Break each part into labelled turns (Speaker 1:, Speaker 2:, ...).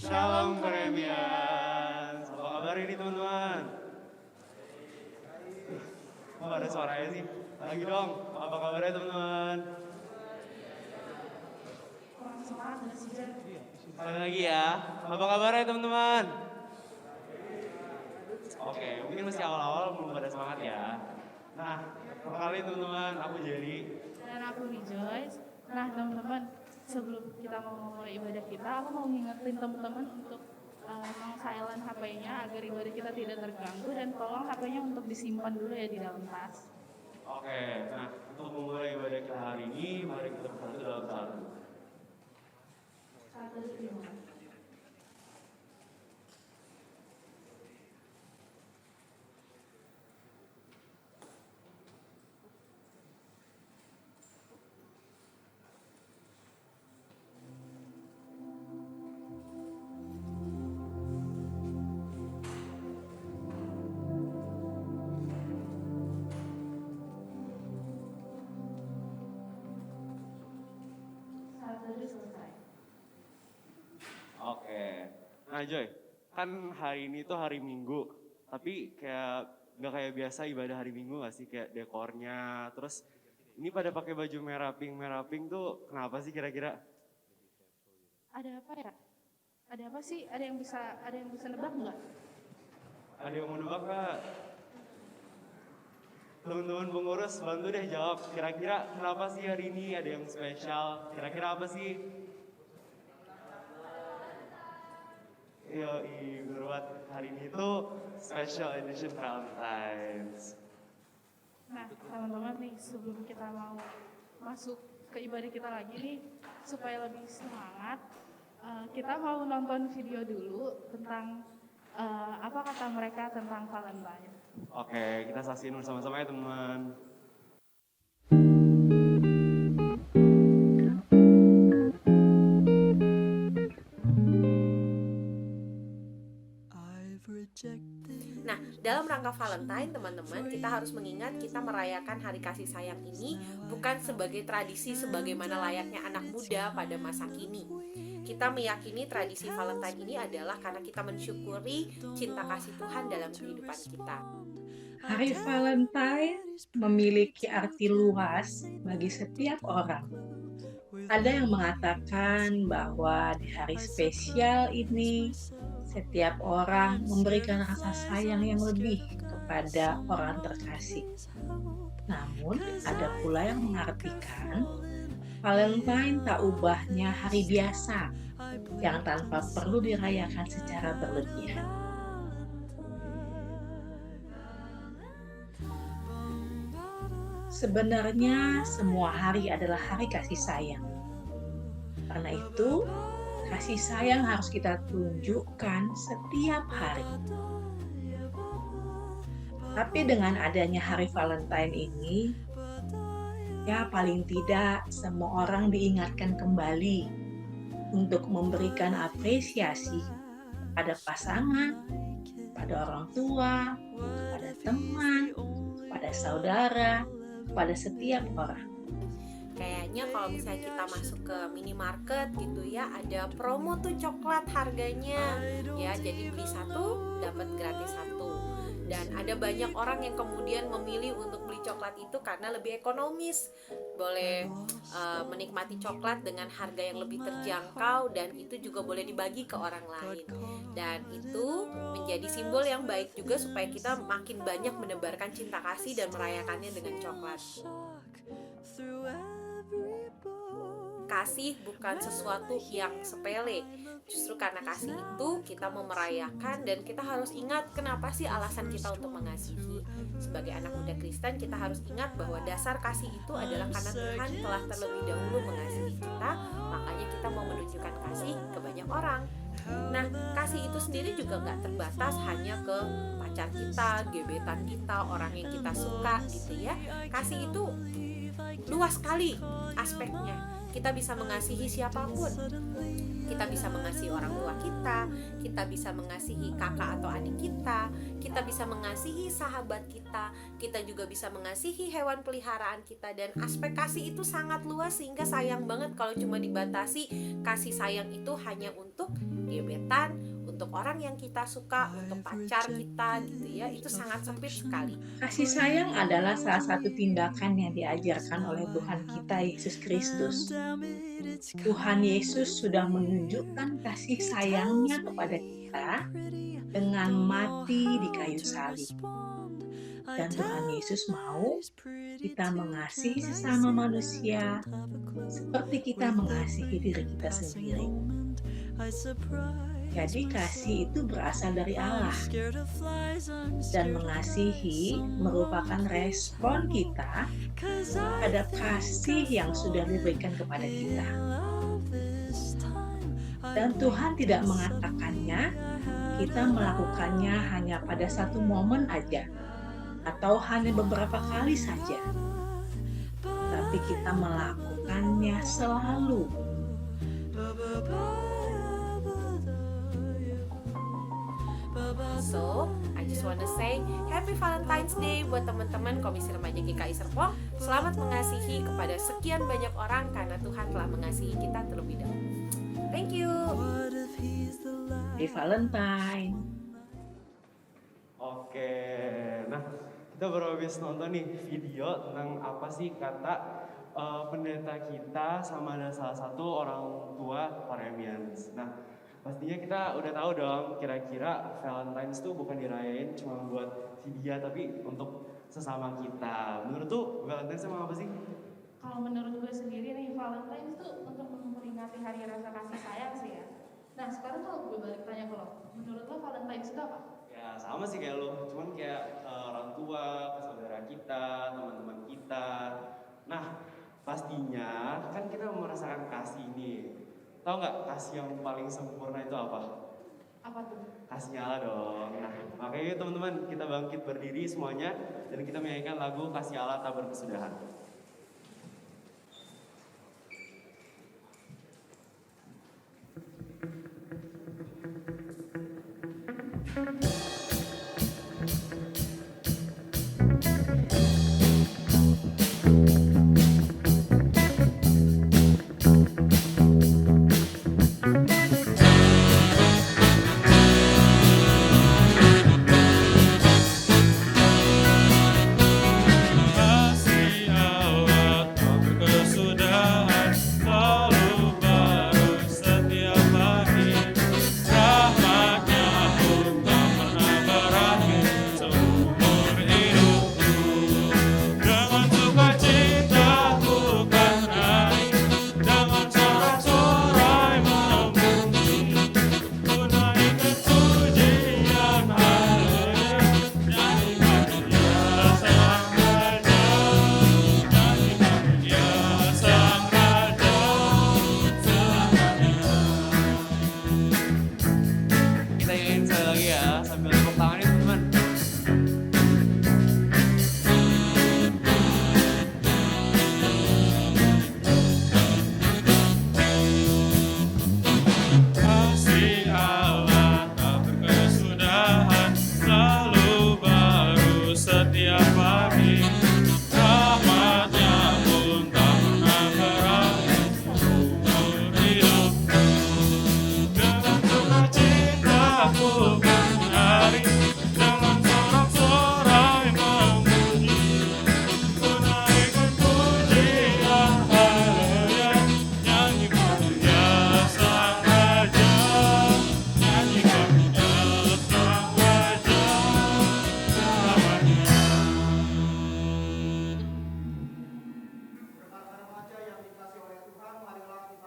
Speaker 1: Shalom Karemian. Apa kabar ini teman-teman? Oh, ada suaranya sih. Lagi dong. Apa kabarnya teman-teman? Sekali lagi ya. Apa kabarnya teman-teman? Oke, mungkin masih awal-awal belum pada semangat ya. Nah, perkenalin teman-teman, aku Jerry.
Speaker 2: Dan aku Rejoice. Nah teman-teman, sebelum kita mau memulai ibadah kita, aku mau ngingetin teman-teman untuk meng-silent HP-nya agar ibadah kita tidak terganggu, dan tolong HP-nya untuk disimpan dulu ya di dalam tas.
Speaker 1: Oke, nah untuk memulai ibadah kita hari ini, mari kita bersatu dalam satu.
Speaker 2: Satu lima. Selesai.
Speaker 1: Oke, nah Joy, kan hari ini tuh hari Minggu, tapi kayak nggak kayak biasa ibadah hari Minggu nggak sih, kayak dekornya, terus ini pada pakai baju merah pink tuh kenapa sih kira-kira?
Speaker 2: Ada apa ya? Ada apa sih? Ada yang bisa nebak nggak?
Speaker 1: Ada yang mau nebak nggak? Teman-teman pengurus bantu deh jawab, kira-kira kenapa sih hari ini ada yang spesial, kira-kira apa sih? Yoi, bener hari ini tuh special edition Valentine's.
Speaker 2: Nah teman-teman nih, sebelum kita mau masuk ke ibadah kita lagi nih, supaya lebih semangat, kita mau nonton video dulu tentang apa kata mereka tentang Valentine.
Speaker 1: Oke, kita saksiin bersama-sama ya teman.
Speaker 3: Nah, dalam rangka Valentine, teman-teman, kita harus mengingat kita merayakan hari kasih sayang ini bukan sebagai tradisi sebagaimana layaknya anak muda pada masa kini. Kita meyakini tradisi Valentine ini adalah karena kita mensyukuri cinta kasih Tuhan dalam kehidupan kita.
Speaker 4: Hari Valentine memiliki arti luas bagi setiap orang. Ada yang mengatakan bahwa di hari spesial ini setiap orang memberikan rasa sayang yang lebih kepada orang terkasih. Namun, ada pula yang mengartikan Valentine tak ubahnya hari biasa yang tanpa perlu dirayakan secara berlebihan. Sebenarnya semua hari adalah hari kasih sayang. Karena itu, kasih sayang harus kita tunjukkan setiap hari. Tapi dengan adanya hari Valentine ini, ya paling tidak semua orang diingatkan kembali untuk memberikan apresiasi pada pasangan, pada orang tua, pada teman, pada saudara, pada setiap orang.
Speaker 3: Kayaknya kalau misalnya kita masuk ke minimarket gitu ya, ada promo tuh coklat harganya ya, jadi beli satu dapat gratis satu. Dan ada banyak orang yang kemudian memilih untuk beli coklat itu karena lebih ekonomis, boleh menikmati coklat dengan harga yang lebih terjangkau, dan itu juga boleh dibagi ke orang lain. Dan itu menjadi simbol yang baik juga supaya kita makin banyak menebarkan cinta kasih dan merayakannya dengan coklat. Kasih bukan sesuatu yang sepele. Justru karena kasih itu kita mau merayakan, dan kita harus ingat kenapa sih alasan kita untuk mengasihi. Sebagai anak muda Kristen, kita harus ingat bahwa dasar kasih itu adalah karena Tuhan telah terlebih dahulu mengasihi kita, makanya kita mau menunjukkan kasih ke banyak orang. Nah, kasih itu sendiri juga gak terbatas hanya ke pacar kita, gebetan kita, orang yang kita suka gitu ya. Kasih itu luas sekali aspeknya. kita bisa mengasihi siapapun. Kita bisa mengasihi orang tua kita bisa mengasihi kakak atau adik kita bisa mengasihi sahabat kita juga bisa mengasihi hewan peliharaan kita. Dan aspek kasih itu sangat luas, sehingga sayang banget kalau cuma dibatasi kasih sayang itu hanya untuk gebetan, untuk orang yang kita suka, untuk pacar kita gitu ya. Itu sangat sempit sekali.
Speaker 4: Kasih sayang adalah salah satu tindakan yang diajarkan oleh Tuhan kita Yesus Kristus. Tuhan Yesus sudah menunjukkan kasih sayangnya kepada kita dengan mati di kayu salib. Dan Tuhan Yesus mau kita mengasihi sesama manusia seperti kita mengasihi diri kita sendiri. Jadi kasih itu berasal dari Allah, dan mengasihi merupakan respon kita terhadap kasih yang sudah diberikan kepada kita. Dan Tuhan tidak mengatakannya kita melakukannya hanya pada satu momen aja, atau hanya beberapa kali saja, tapi kita melakukannya selalu.
Speaker 3: So, I just wanna say Happy Valentine's Day buat teman-teman Komisi Remaja GKI Serpong. Selamat mengasihi kepada sekian banyak orang karena Tuhan telah mengasihi kita terlebih dahulu. Thank you.
Speaker 4: Happy Valentine.
Speaker 1: Oke, nah kita baru habis nonton nih video tentang apa sih kata pendeta kita sama ada salah satu orang tua Paremians. Nah, pastinya kita udah tahu dong kira-kira Valentine's tuh bukan dirayain cuma buat si dia, tapi untuk sesama kita. Menurut tuh Valentine's emang apa sih?
Speaker 2: Kalau menurut gue sendiri nih, Valentine's itu untuk memperingati hari rasa kasih sayang sih ya. Nah sekarang kalau gue balik tanya ke lo, menurut lo Valentine's itu apa?
Speaker 1: Ya sama sih kayak lo, cuman kayak orang tua, saudara kita, teman-teman kita. Nah pastinya kan kita merasakan kasih nih. Tahu nggak kasih yang paling sempurna itu apa?
Speaker 2: Apa tuh?
Speaker 1: Kasihnya Allah dong. Nah makanya yuk teman-teman kita bangkit berdiri semuanya dan kita menyanyikan lagu Kasih Allah Tak Berkesudahan.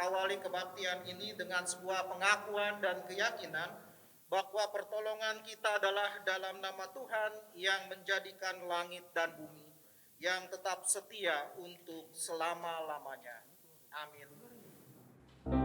Speaker 5: Awali kebaktian ini dengan sebuah pengakuan dan keyakinan bahwa pertolongan kita adalah dalam nama Tuhan yang menjadikan langit dan bumi, yang tetap setia untuk selama-lamanya. Amin.
Speaker 6: Amin. Amin.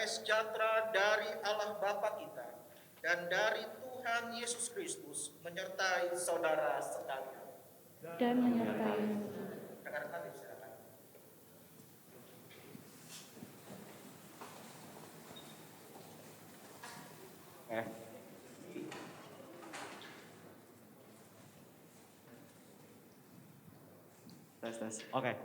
Speaker 5: damai sejahtera dari Allah Bapa kita dan dari Tuhan Yesus Kristus menyertai saudara sekalian.
Speaker 2: Dan menyertai.
Speaker 5: Rekan-rekan silakan.
Speaker 1: Tes. Oke.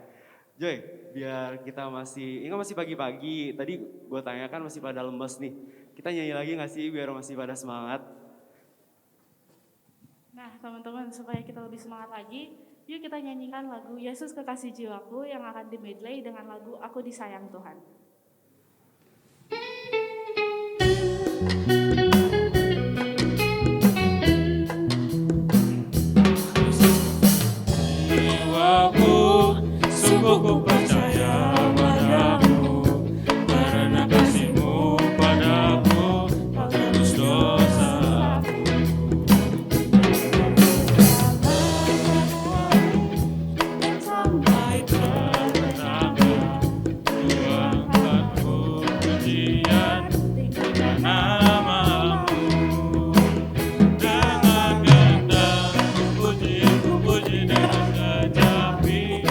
Speaker 1: Joy, biar kita ini kan masih pagi-pagi. Tadi gue tanyakan masih pada lemes nih. Kita nyanyi lagi gak sih biar masih pada semangat?
Speaker 2: Nah, teman-teman, supaya kita lebih semangat lagi, yuk kita nyanyikan lagu Yesus Kekasih Jiwaku yang akan di-medley dengan lagu Aku Disayang Tuhan.
Speaker 6: Ku percaya padamu, karena kasih-Mu padaku, menebus dosaku. Sampai pertama, tuangkanku pujian dengan nama-Mu. Dengan gendang ku puji dengan kecapi.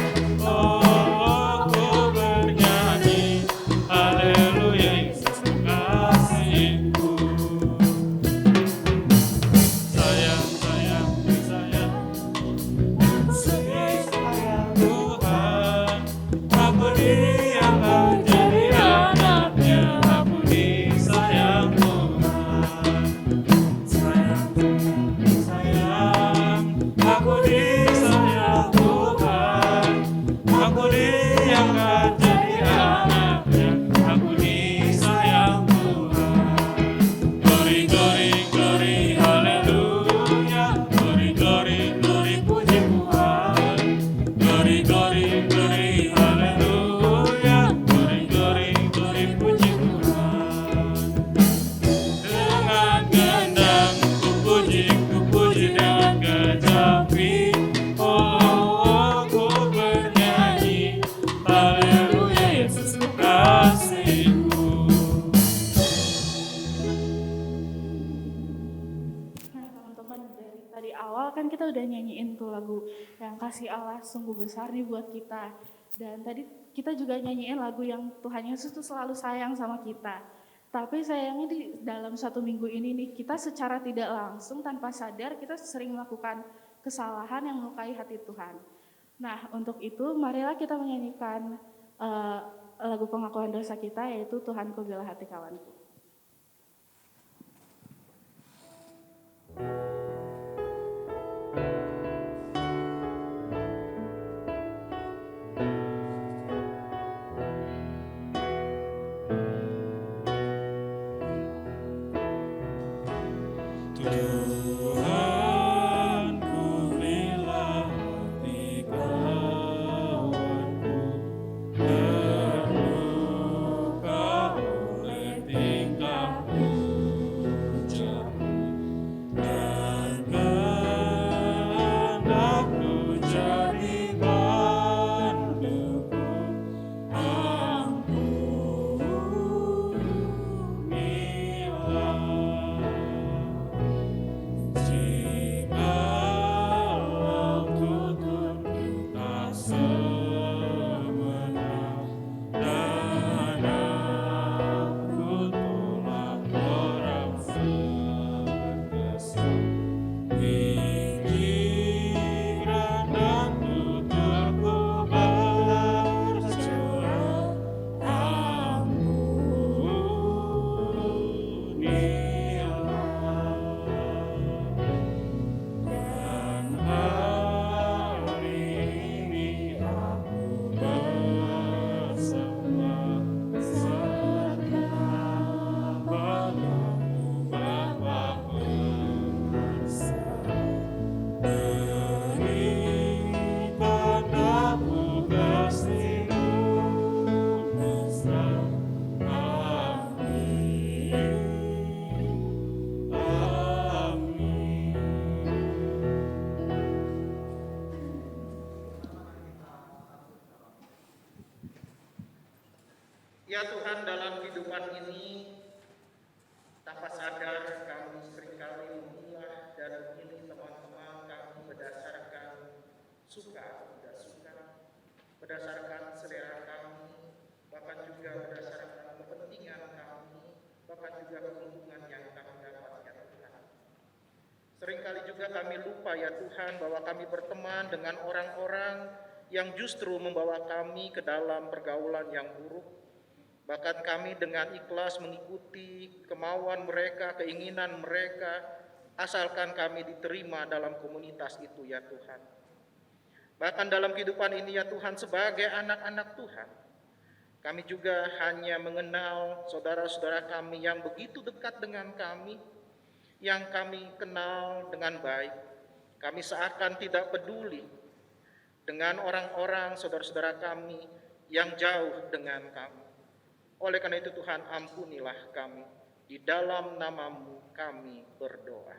Speaker 2: Kan kita udah nyanyiin tuh lagu yang kasih Allah sungguh besar nih buat kita. Dan tadi kita juga nyanyiin lagu yang Tuhan Yesus tuh selalu sayang sama kita. Tapi sayangnya di dalam 1 minggu ini nih, kita secara tidak langsung tanpa sadar kita sering melakukan kesalahan yang melukai hati Tuhan. Nah, untuk itu marilah kita menyanyikan lagu pengakuan dosa kita, yaitu Tuhanku bela hati kawanku.
Speaker 6: Terluka oleh
Speaker 5: Ya Tuhan, dalam kehidupan ini tanpa sadar kami seringkali memilah dan memilih teman-teman kami berdasarkan suka atau tidak suka, berdasarkan selera kami, bahkan juga berdasarkan kepentingan kami, bahkan juga keuntungan yang kami dapat ya Tuhan. Seringkali juga kami lupa ya Tuhan bahwa kami berteman dengan orang-orang yang justru membawa kami ke dalam pergaulan yang buruk. Bahkan kami dengan ikhlas mengikuti kemauan mereka, keinginan mereka, asalkan kami diterima dalam komunitas itu ya Tuhan. Bahkan dalam kehidupan ini ya Tuhan, sebagai anak-anak Tuhan, kami juga hanya mengenal saudara-saudara kami yang begitu dekat dengan kami, yang kami kenal dengan baik. Kami seakan tidak peduli dengan orang-orang saudara-saudara kami yang jauh dengan kami. Oleh karena itu Tuhan, ampunilah kami. Di dalam nama-Mu kami berdoa.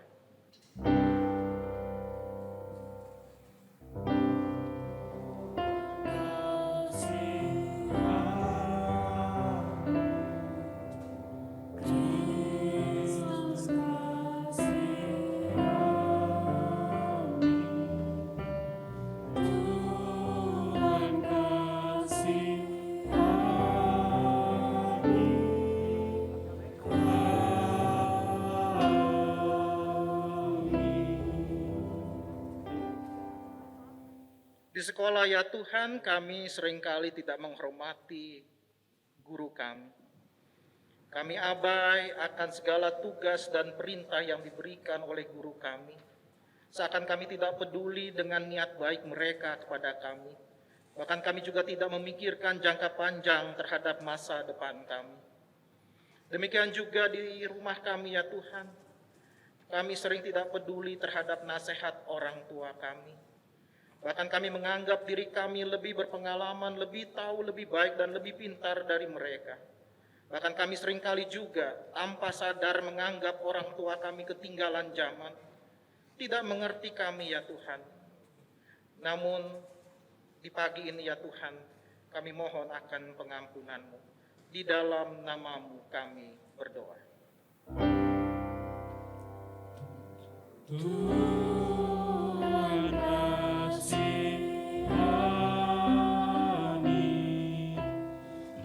Speaker 5: Di sekolah ya Tuhan, kami seringkali tidak menghormati guru kami. Kami abai akan segala tugas dan perintah yang diberikan oleh guru kami. Seakan kami tidak peduli dengan niat baik mereka kepada kami. Bahkan kami juga tidak memikirkan jangka panjang terhadap masa depan kami. Demikian juga di rumah kami ya Tuhan. Kami sering tidak peduli terhadap nasihat orang tua kami. Bahkan kami menganggap diri kami lebih berpengalaman, lebih tahu, lebih baik, dan lebih pintar dari mereka. Bahkan kami seringkali juga tanpa sadar menganggap orang tua kami ketinggalan zaman, tidak mengerti kami ya Tuhan. Namun di pagi ini ya Tuhan, kami mohon akan pengampunan-Mu. Di dalam nama-Mu kami berdoa.
Speaker 6: Tuhan kasihani,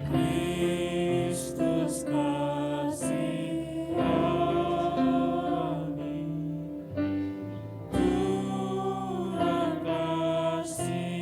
Speaker 6: Kristus kasihani, Tuhan kasihani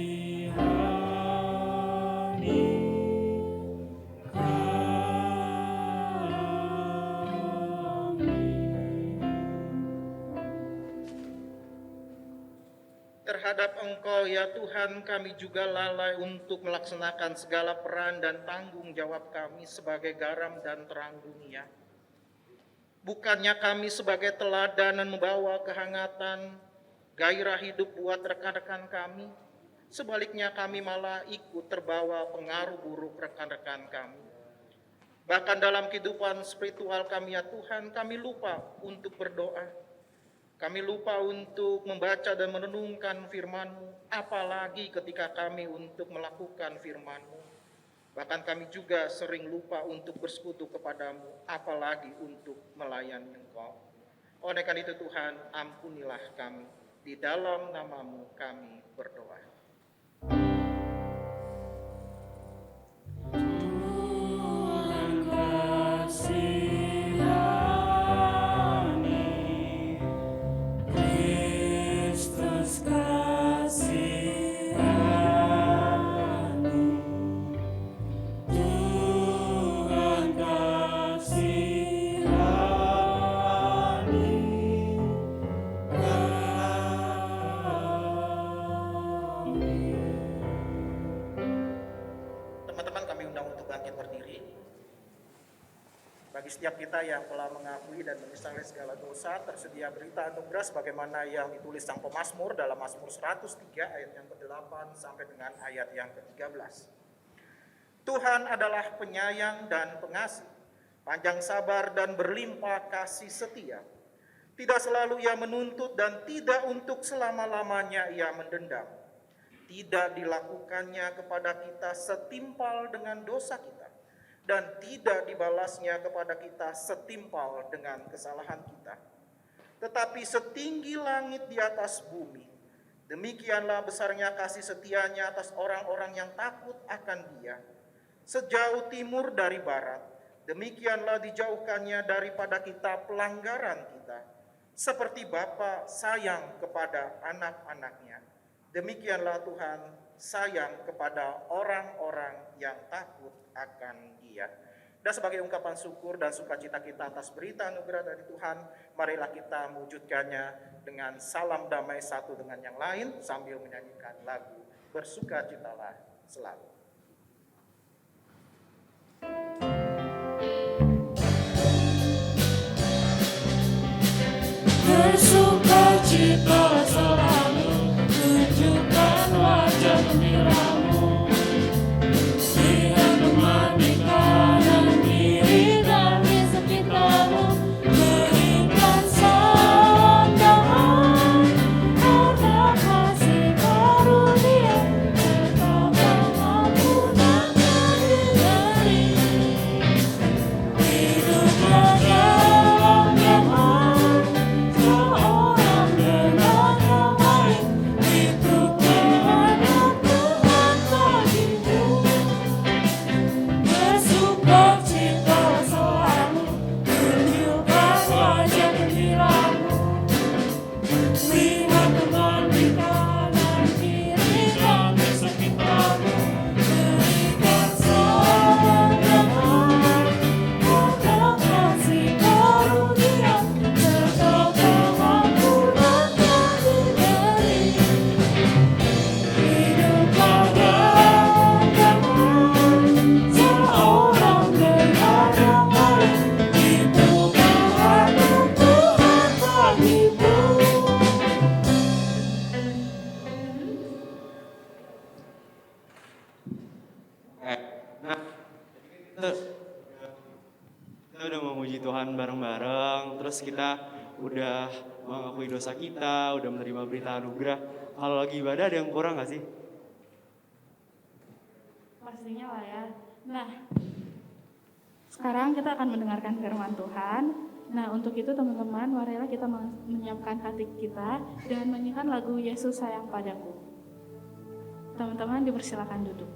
Speaker 5: Terhadap Engkau ya Tuhan, kami juga lalai untuk melaksanakan segala peran dan tanggung jawab kami sebagai garam dan terang dunia. Bukannya kami sebagai teladan dan membawa kehangatan, gairah hidup buat rekan-rekan kami, sebaliknya kami malah ikut terbawa pengaruh buruk rekan-rekan kami. Bahkan dalam kehidupan spiritual kami ya Tuhan, kami lupa untuk berdoa. Kami lupa untuk membaca dan merenungkan firman-Mu, apalagi ketika kami untuk melakukan firman-Mu. Bahkan kami juga sering lupa untuk bersekutu kepada-Mu, apalagi untuk melayani Engkau. Oleh karena itu Tuhan, ampunilah kami. Di dalam nama-Mu kami berdoa.
Speaker 6: Tuhan kasihani, Kristus kasihani, Tuhan kasihani kami.
Speaker 5: Teman-teman, kami undang untuk bangkit berdiri. Bagi setiap kita yang telah mengakui dan menyesali segala dosa, tersedia berita anugerah sebagaimana yang ditulis sang pemazmur dalam Mazmur 103 ayat yang ke-8 sampai dengan ayat yang ke-13. Tuhan adalah penyayang dan pengasih, panjang sabar dan berlimpah kasih setia. Tidak selalu Ia menuntut dan tidak untuk selama-lamanya Ia mendendam. Tidak dilakukannya kepada kita setimpal dengan dosa kita, dan tidak dibalasnya kepada kita setimpal dengan kesalahan kita. Tetapi setinggi langit di atas bumi, demikianlah besarnya kasih setianya atas orang-orang yang takut akan Dia. Sejauh timur dari barat, demikianlah dijauhkannya daripada kita pelanggaran kita. Seperti Bapa sayang kepada anak-anaknya, demikianlah Tuhan sayang kepada orang-orang yang takut akan Dia. Dan sebagai ungkapan syukur dan sukacita kita atas berita anugerah dari Tuhan, marilah kita mewujudkannya dengan salam damai satu dengan yang lain sambil menyanyikan lagu Bersukacitalah Selalu.
Speaker 6: Bersukacitalah selalu, tunjukkan wajah gembiramu. Lihat teman di kanan kiri dan di sekitarmu, berikan salam damai, karena kasih karunia tetap mengampunan dari hiduplah dalam damai. Seorang dengan yang lain, itu kehendak Tuhan bagimu. Bersukacitalah selalu, tunjukkan wajah gembiramu. Lihat teman di kanan kiri dan di sekitarmu, berikan salam damai, karena kasih karunia tetap pengampunan dari hiduplah dalam damai. Seorang dengan yang lain, itu kehendak Tuhan bagimu.
Speaker 1: Nah, kita, kita udah memuji Tuhan bareng-bareng, terus kita udah mengakui dosa kita, udah menerima berita anugerah. Kalau lagi ibadah ada yang kurang gak sih?
Speaker 2: Pastinya lah ya. Nah, sekarang kita akan mendengarkan firman Tuhan. Nah, untuk itu teman-teman, marilah kita menyiapkan hati kita dan menyanyikan lagu Yesus Sayang Padaku. Teman-teman dipersilakan duduk.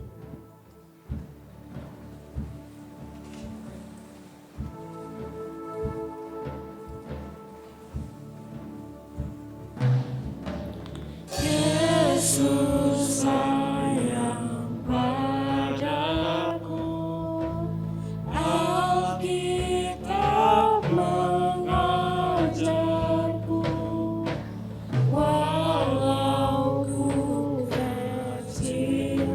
Speaker 6: Yesus sayang padaku, Alkitab mengajarku, walau ku kecil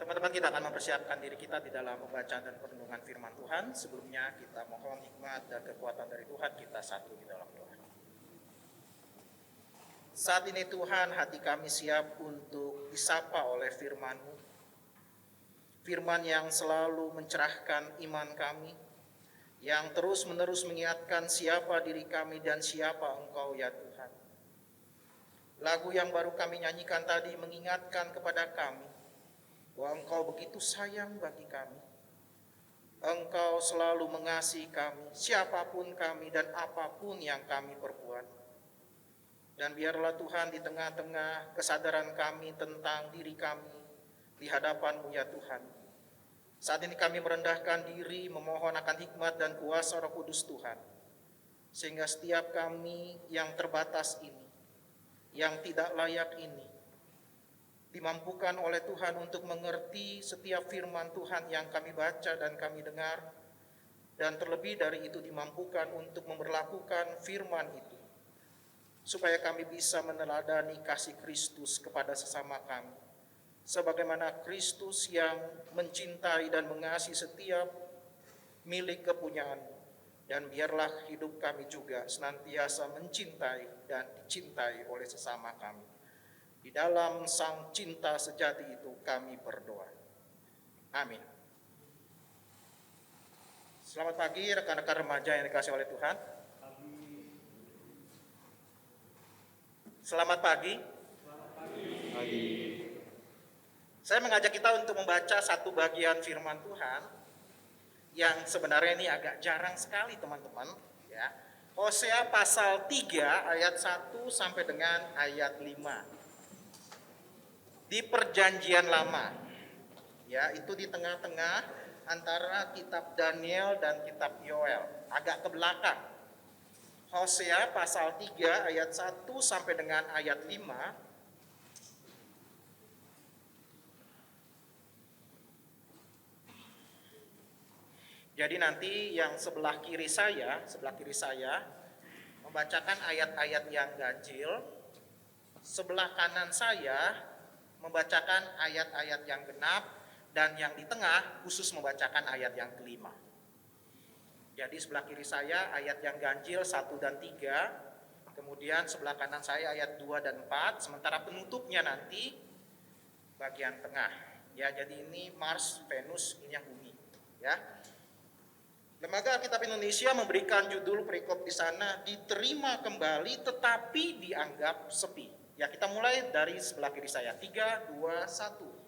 Speaker 5: Teman-teman, kita akan mempersiapkan diri kita di dalam membaca dan perenungan firman Tuhan. Sebelumnya kita mohon hikmat dan kekuatan dari Tuhan, kita satu di dalam doa. Saat ini Tuhan, hati kami siap untuk disapa oleh firman-Mu. Firman yang selalu mencerahkan iman kami, yang terus-menerus mengingatkan siapa diri kami dan siapa Engkau ya Tuhan. Lagu yang baru kami nyanyikan tadi mengingatkan kepada kami bahwa Engkau begitu sayang bagi kami. Engkau selalu mengasihi kami, siapapun kami dan apapun yang kami perbuat. Dan biarlah Tuhan di tengah-tengah kesadaran kami tentang diri kami di hadapan-Mu ya Tuhan. Saat ini kami merendahkan diri, memohon akan hikmat dan kuasa Roh Kudus Tuhan. Sehingga setiap kami yang terbatas ini, yang tidak layak ini, dimampukan oleh Tuhan untuk mengerti setiap firman Tuhan yang kami baca dan kami dengar. Dan terlebih dari itu dimampukan untuk memperlakukan firman itu, supaya kami bisa meneladani kasih Kristus kepada sesama kami, sebagaimana Kristus yang mencintai dan mengasihi setiap milik kepunyaan-Mu. Dan biarlah hidup kami juga senantiasa mencintai dan dicintai oleh sesama kami. Di dalam Sang Cinta sejati itu kami berdoa. Amin. Selamat pagi rekan-rekan remaja yang dikasihi oleh Tuhan. Selamat pagi. Saya mengajak kita untuk membaca satu bagian firman Tuhan yang sebenarnya ini agak jarang sekali teman-teman, ya. Hosea pasal 3 ayat 1 sampai dengan ayat 5. Di perjanjian lama, ya, itu di tengah-tengah antara kitab Daniel dan kitab Yoel, agak ke belakang. Hosea pasal 3 ayat 1 sampai dengan ayat 5. Jadi nanti yang sebelah kiri saya membacakan ayat-ayat yang ganjil, sebelah kanan saya membacakan ayat-ayat yang genap, dan yang di tengah khusus membacakan ayat yang kelima. Jadi sebelah kiri saya ayat yang ganjil 1 dan 3, kemudian sebelah kanan saya ayat 2 dan 4, sementara penutupnya nanti bagian tengah. Ya, jadi ini Mars, Venus, ini yang bumi, ya. Lembaga Alkitab Indonesia memberikan judul perikop di sana, diterima kembali tetapi dianggap sepi. Ya, kita mulai dari sebelah kiri saya. 3, 2, 1.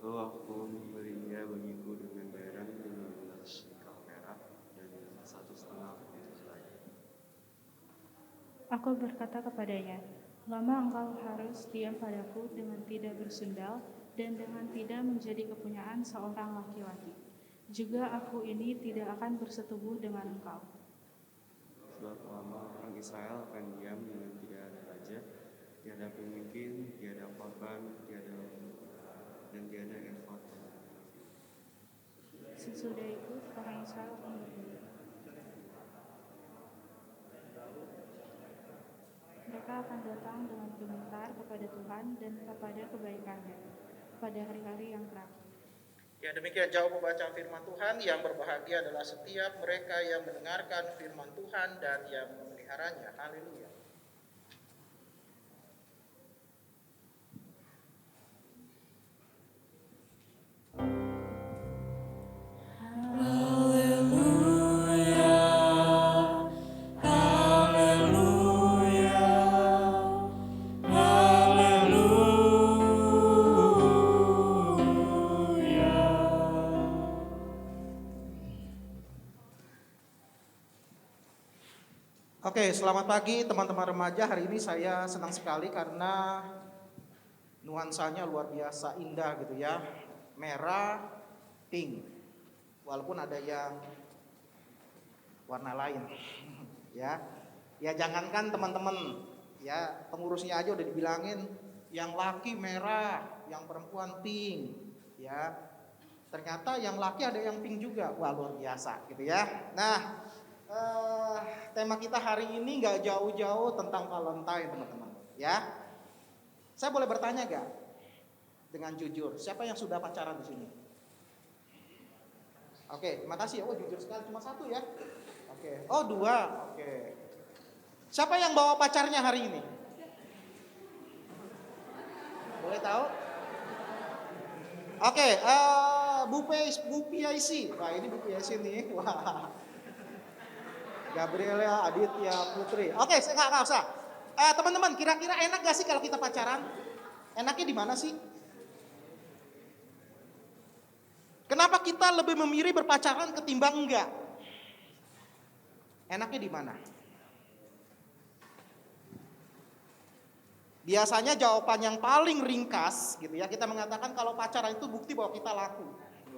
Speaker 1: Aku memberinya bagiku dengan garam 15 shekal perak dan 1,5 keping selai.
Speaker 2: Aku berkata kepadanya, lama engkau harus diam padaku dengan tidak bersundal dan dengan tidak menjadi kepunyaan seorang laki-laki. Juga aku ini tidak akan bersetubuh dengan engkau.
Speaker 1: Sebab lama orang Israel akan diam dengan tidak ada raja, tiada pemimpin, tiada korban, dan tiada efod.
Speaker 2: Sesudah itu orang Israel akan berburu. Mereka akan datang dengan gemetar kepada Tuhan dan kepada kebaikannya pada hari-hari yang terakhir.
Speaker 5: Ya, demikian jauh pembacaan firman Tuhan. Yang berbahagia adalah setiap mereka yang mendengarkan firman Tuhan dan yang memeliharanya. Haleluya. Oke, selamat pagi teman-teman remaja. Hari ini saya senang sekali karena nuansanya luar biasa indah gitu ya. Merah, pink. Walaupun ada yang warna lain. Ya. Ya jangankan teman-teman, ya pengurusnya aja udah dibilangin Yang laki merah, yang perempuan pink, ya. Ternyata yang laki ada yang pink juga, wah luar biasa gitu ya. Nah, tema kita hari ini nggak jauh-jauh tentang Valentine teman-teman, ya. Saya boleh bertanya gak? Dengan jujur, siapa yang sudah pacaran di sini? Oke, terima kasih. Oh jujur sekali, cuma satu ya. Oke, oh dua. Oke. Siapa yang bawa pacarnya hari ini? Boleh tahu? Oke, Bu Piaisi. Wah ini Bu Piaisi nih. Wah. Gabriela Aditya Putri. Oke, saya nggak usah. Teman-teman, kira-kira enak gak sih kalau kita pacaran? Enaknya di mana sih? Kenapa kita lebih memilih berpacaran ketimbang enggak? Enaknya di mana? Biasanya jawaban yang paling ringkas gitu ya, kita mengatakan kalau pacaran itu bukti bahwa kita laku.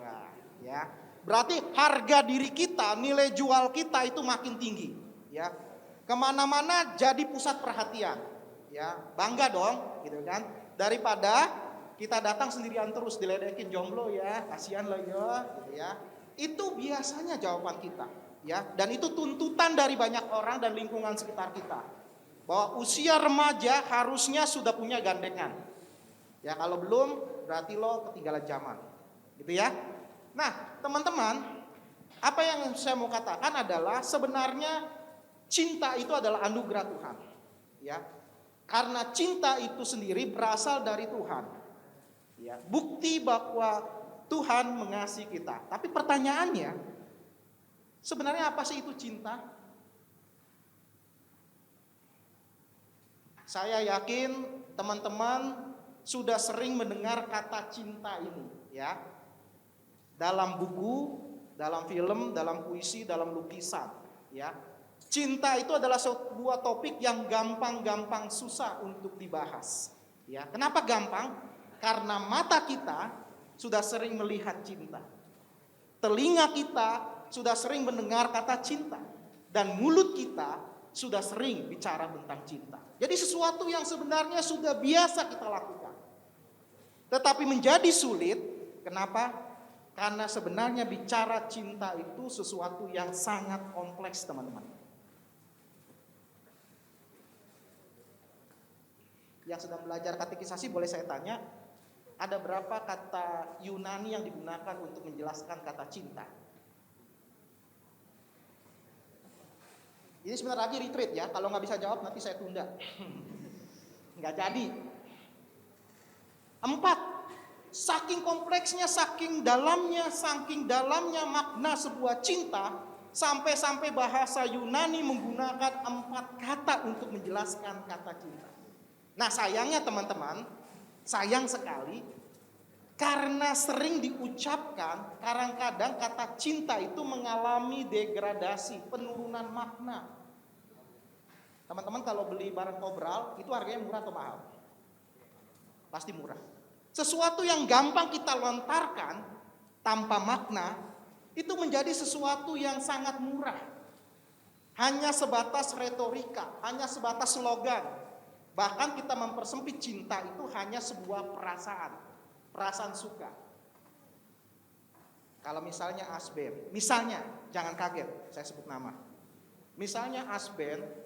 Speaker 5: Wah, ya. Berarti harga diri kita, nilai jual kita itu makin tinggi, ya. Kemana-mana jadi pusat perhatian, ya. Bangga dong, gitu kan. Daripada kita datang sendirian terus diledekin jomblo ya, kasihan lah ya, gitu ya. Itu biasanya jawaban kita, ya. Dan itu tuntutan dari banyak orang dan lingkungan sekitar kita. Bahwa usia remaja harusnya sudah punya gandengan. Ya kalau belum berarti lo ketinggalan zaman. Gitu ya. Nah teman-teman, apa yang saya mau katakan adalah sebenarnya cinta itu adalah anugerah Tuhan. Ya. Karena cinta itu sendiri berasal dari Tuhan. Ya. Bukti bahwa Tuhan mengasihi kita. Tapi pertanyaannya, sebenarnya apa sih itu cinta? Saya yakin teman-teman sudah sering mendengar kata cinta ini, ya. Dalam buku, dalam film, dalam puisi, dalam lukisan, ya. Cinta itu adalah sebuah topik yang gampang-gampang susah untuk dibahas, ya. Kenapa gampang? Karena mata kita sudah sering melihat cinta. Telinga kita sudah sering mendengar kata cinta dan mulut kita sudah sering bicara tentang cinta. Jadi sesuatu yang sebenarnya sudah biasa kita lakukan. Tetapi menjadi sulit, kenapa? Karena sebenarnya bicara cinta itu sesuatu yang sangat kompleks, teman-teman. Yang sedang belajar katekisasi boleh saya tanya, ada berapa kata Yunani yang digunakan untuk menjelaskan kata cinta? Ini sebentar lagi retreat ya, kalau nggak bisa jawab nanti saya tunda. Nggak jadi. 4, saking kompleksnya, saking dalamnya makna sebuah cinta, sampai-sampai bahasa Yunani menggunakan 4 kata untuk menjelaskan kata cinta. Nah sayangnya teman-teman, sayang sekali, karena sering diucapkan, kadang-kadang kata cinta itu mengalami degradasi, penurunan makna. Teman-teman kalau beli barang kobral, itu harganya murah atau mahal? Pasti murah. Sesuatu yang gampang kita lontarkan tanpa makna, itu menjadi sesuatu yang sangat murah. Hanya sebatas retorika, hanya sebatas slogan. Bahkan kita mempersempit cinta itu hanya sebuah perasaan suka. Kalau misalnya Asben, misalnya, jangan kaget, saya sebut nama. Misalnya Asben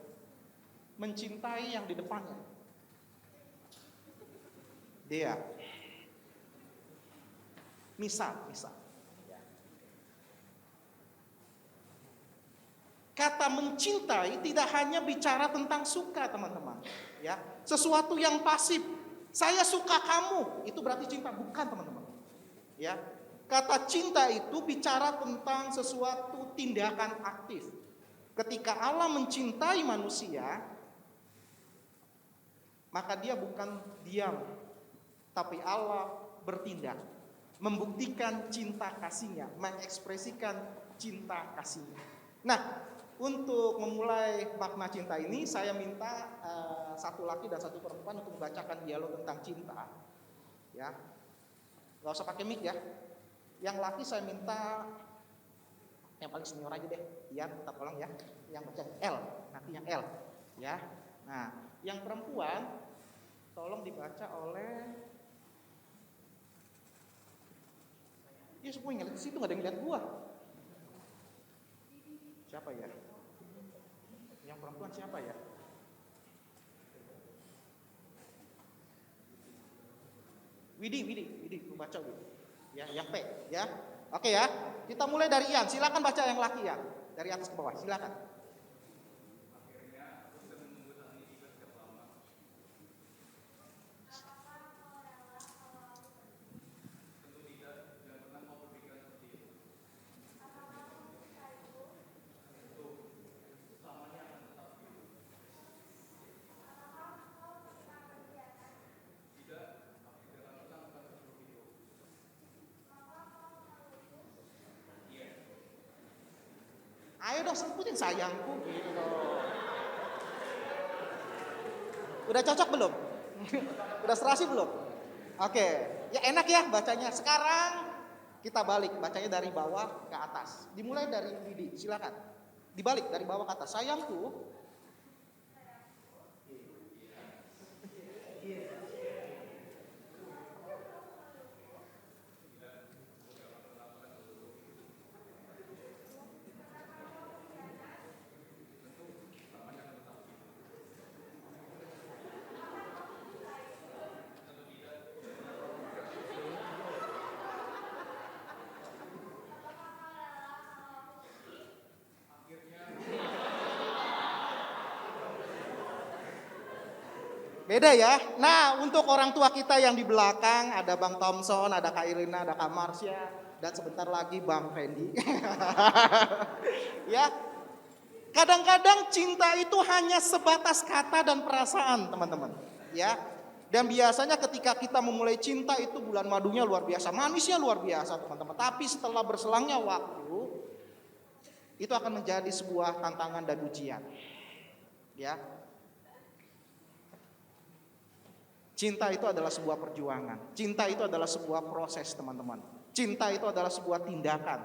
Speaker 5: mencintai yang di depannya. Dia. Misal. Kata mencintai tidak hanya bicara tentang suka, teman-teman. Ya, sesuatu yang pasif. Saya suka kamu, itu berarti cinta, bukan teman-teman. Ya, kata cinta itu bicara tentang sesuatu tindakan aktif. Ketika Allah mencintai manusia, maka dia bukan diam, tapi Allah bertindak, membuktikan cinta kasihnya, mengekspresikan cinta kasihnya. Nah, untuk memulai makna cinta ini, saya minta satu laki dan satu perempuan untuk membacakan dialog tentang cinta. Ya, nggak usah pakai mic ya. Yang laki saya minta yang paling senior aja deh, Ian, minta tolong ya. Yang baca L, nanti yang L, ya. Nah, yang perempuan tolong tolong dibaca oleh ya semua yang lihat situ, nggak ada yang lihat gua. Siapa ya? Yang perempuan siapa ya? Widi, lu baca Widi. Ya, yang P, ya. Oke ya. Kita mulai dari Ian. Silakan baca yang laki ya. Dari atas ke bawah, silakan. Ayo dong sebutin sayangku gitu. Udah cocok belum? Udah serasi belum? Oke, ya enak ya bacanya. Sekarang kita balik bacanya dari bawah ke atas. Dimulai dari Widi, silakan. Dibalik dari bawah ke atas. Sayangku. Beda ya. Nah, untuk orang tua kita yang di belakang, ada Bang Thompson, ada Kak Irina, ada Kak Marsha, dan sebentar lagi Bang Fendi. Ya, kadang-kadang cinta itu hanya sebatas kata dan perasaan, teman-teman. Ya, dan biasanya ketika kita memulai cinta itu bulan madunya luar biasa, manisnya luar biasa, teman-teman. Tapi setelah berselangnya waktu, itu akan menjadi sebuah tantangan dan ujian. Ya. Cinta itu adalah sebuah perjuangan. Cinta itu adalah sebuah proses, teman-teman. Cinta itu adalah sebuah tindakan.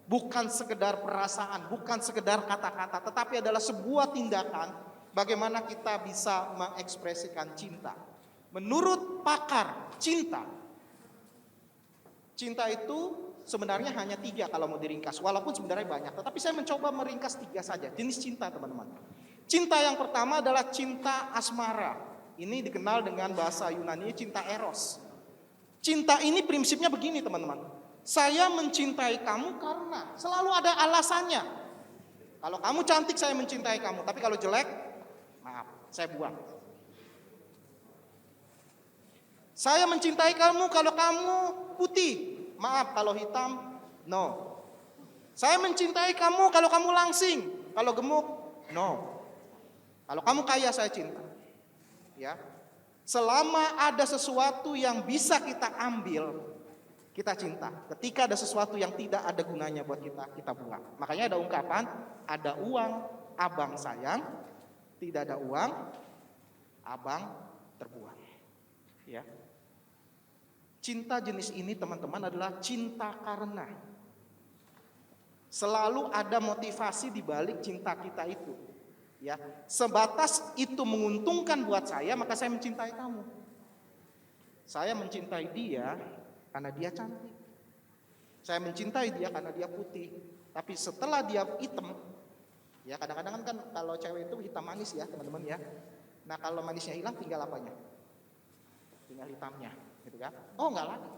Speaker 5: Bukan sekedar perasaan, bukan sekedar kata-kata, tetapi adalah sebuah tindakan bagaimana kita bisa mengekspresikan cinta. Menurut pakar cinta, cinta itu sebenarnya hanya 3 kalau mau diringkas. Walaupun sebenarnya banyak, tetapi saya mencoba meringkas 3 saja jenis cinta, teman-teman. Cinta yang pertama adalah cinta asmara. Ini dikenal dengan bahasa Yunani cinta eros. Cinta ini prinsipnya begini, teman-teman. Saya mencintai kamu karena selalu ada alasannya. Kalau kamu cantik saya mencintai kamu, tapi kalau jelek, maaf, saya buang. Saya mencintai kamu kalau kamu putih, maaf kalau hitam, no. Saya mencintai kamu kalau kamu langsing, kalau gemuk, no. Kalau kamu kaya saya cinta. Ya, selama ada sesuatu yang bisa kita ambil, kita cinta. Ketika ada sesuatu yang tidak ada gunanya buat kita, kita buang. Makanya ada ungkapan, ada uang, abang sayang, tidak ada uang, abang terbuang. Ya, cinta jenis ini, teman-teman, adalah cinta karena. Selalu ada motivasi di balik cinta kita itu. Ya, sebatas itu menguntungkan buat saya, maka saya mencintai kamu. Saya mencintai dia karena dia cantik. Saya mencintai dia karena dia putih. Tapi setelah dia hitam, ya kadang-kadang kan kalau cewek itu hitam manis ya, teman-teman ya. Nah, kalau manisnya hilang tinggal apanya? Tinggal hitamnya, gitu kan? Oh, enggak lagi.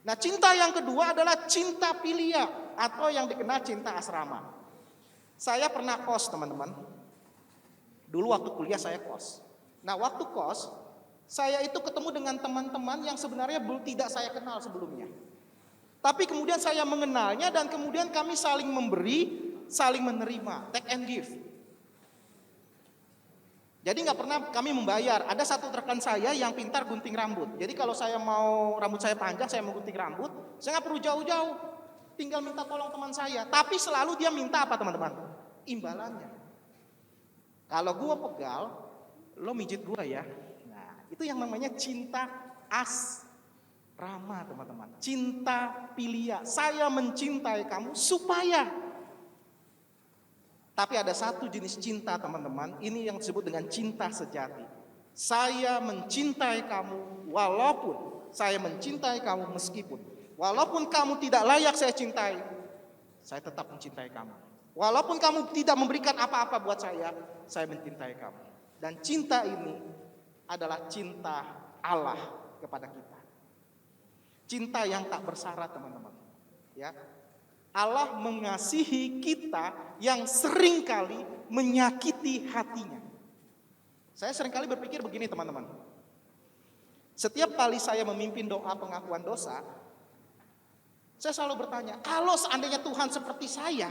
Speaker 5: Nah, cinta yang kedua adalah cinta pilia atau yang dikenal cinta asrama. Saya pernah kos, teman-teman. Dulu waktu kuliah saya kos. Nah, waktu kos, saya itu ketemu dengan teman-teman yang sebenarnya tidak saya kenal sebelumnya. Tapi kemudian saya mengenalnya dan kemudian kami saling memberi, saling menerima, take and give. Jadi nggak pernah kami membayar. Ada satu rekan saya yang pintar gunting rambut. Jadi kalau saya mau rambut saya panjang, saya mau gunting rambut, saya nggak perlu jauh-jauh. Tinggal minta tolong teman saya. Tapi selalu dia minta apa, teman-teman? Imbalannya. Kalau gue pegal, lo mijit gue ya. Nah, itu yang namanya cinta asrama, teman-teman. Cinta pilia. Saya mencintai kamu supaya. Tapi ada satu jenis cinta, teman-teman. Ini yang disebut dengan cinta sejati. Saya mencintai kamu walaupun saya mencintai kamu meskipun. Walaupun kamu tidak layak saya cintai, saya tetap mencintai kamu. Walaupun kamu tidak memberikan apa-apa buat saya mencintai kamu. Dan cinta ini adalah cinta Allah kepada kita. Cinta yang tak bersyarat, teman-teman. Ya. Allah mengasihi kita yang seringkali menyakiti hatinya. Saya seringkali berpikir begini, teman-teman. Setiap kali saya memimpin doa pengakuan dosa, saya selalu bertanya, kalau seandainya Tuhan seperti saya,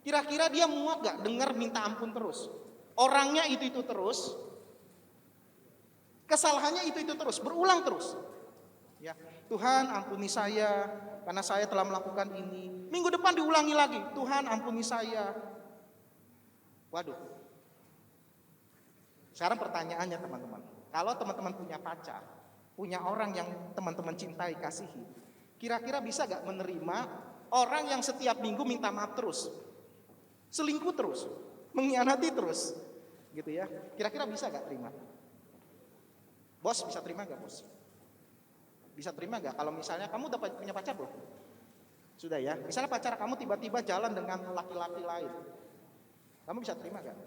Speaker 5: kira-kira dia muat gak dengar minta ampun terus? Orangnya itu terus, kesalahannya itu terus, berulang terus. Ya, Tuhan ampuni saya karena saya telah melakukan ini. Minggu depan diulangi lagi, Tuhan ampuni saya. Waduh. Sekarang pertanyaannya, teman-teman, kalau teman-teman punya pacar, punya orang yang teman-teman cintai, kasihi, kira-kira bisa gak menerima orang yang setiap minggu minta maaf terus, selingkuh terus, mengkhianati terus, gitu ya? Kira-kira bisa gak terima? Bos bisa terima gak, bos? Bisa terima gak kalau misalnya kamu udah punya pacar belum? Sudah ya? Misalnya pacar kamu tiba-tiba jalan dengan laki-laki lain, kamu bisa terima gak?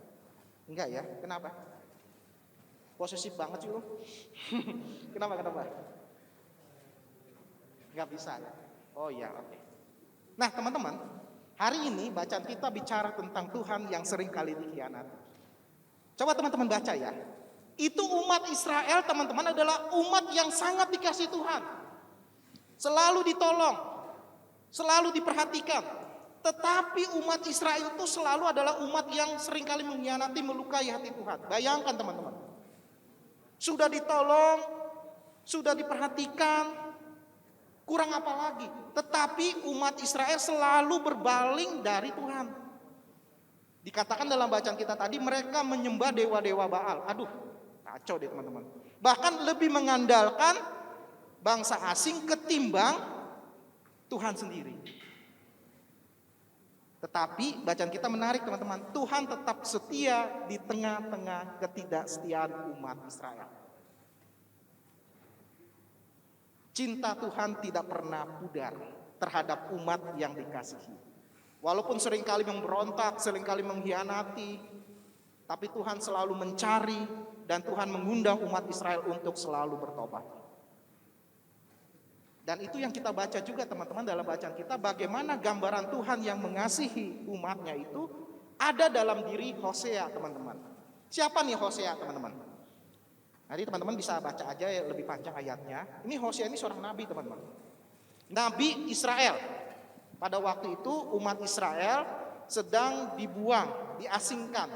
Speaker 5: Enggak ya? Kenapa? Posesif banget sih lo. Kenapa? Nggak bisa ya? Oh iya, oke. Nah, teman-teman, hari ini bacaan kita bicara tentang Tuhan yang sering kali dikhianati. Coba teman-teman baca ya. Itu umat Israel, teman-teman, adalah umat yang sangat dikasih Tuhan. Selalu ditolong, selalu diperhatikan. Tetapi umat Israel itu selalu adalah umat yang sering kali mengkhianati, melukai hati Tuhan. Bayangkan, teman-teman. Sudah ditolong, sudah diperhatikan, kurang apa lagi? Tetapi umat Israel selalu berpaling dari Tuhan. Dikatakan dalam bacaan kita tadi, mereka menyembah dewa-dewa Baal. Aduh, kacau deh, teman-teman. Bahkan lebih mengandalkan bangsa asing ketimbang Tuhan sendiri. Tetapi bacaan kita menarik, teman-teman. Tuhan tetap setia di tengah-tengah ketidaksetiaan umat Israel. Cinta Tuhan tidak pernah pudar terhadap umat yang dikasihi. Walaupun seringkali memberontak, seringkali mengkhianati, tapi Tuhan selalu mencari dan Tuhan mengundang umat Israel untuk selalu bertobat. Dan itu yang kita baca juga, teman-teman, dalam bacaan kita, bagaimana gambaran Tuhan yang mengasihi umatnya itu ada dalam diri Hosea, teman-teman. Siapa nih Hosea, teman-teman? Nanti teman-teman bisa baca aja ya, lebih panjang ayatnya. Ini Hosea ini seorang nabi, teman-teman. Nabi Israel. Pada waktu itu umat Israel sedang dibuang, diasingkan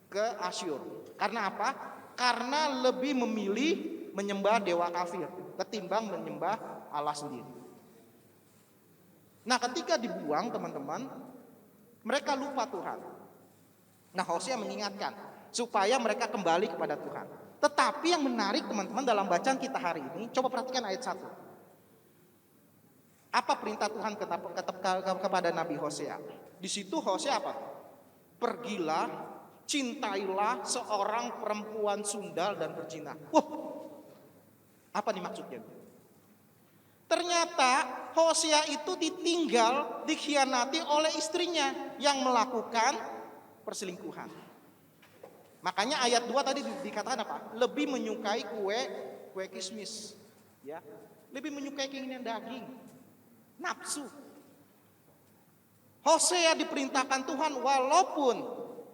Speaker 5: ke Asyur. Karena apa? Karena lebih memilih menyembah dewa kafir ketimbang menyembah Allah sendiri. Nah, ketika dibuang, teman-teman, mereka lupa Tuhan. Nah, Hosea mengingatkan supaya mereka kembali kepada Tuhan. Tetapi yang menarik, teman-teman, dalam bacaan kita hari ini, coba perhatikan ayat 1. Apa perintah Tuhan kepada Nabi Hosea? Di situ Hosea apa? Pergilah, cintailah seorang perempuan sundal dan berzina. Wah, apa nih maksudnya? Ternyata Hosea itu ditinggal, dikhianati oleh istrinya yang melakukan perselingkuhan. Makanya ayat 2 tadi dikatakan apa? Lebih menyukai kue kismis, ya. Lebih menyukai keinginan daging, nafsu. Hosea diperintahkan Tuhan walaupun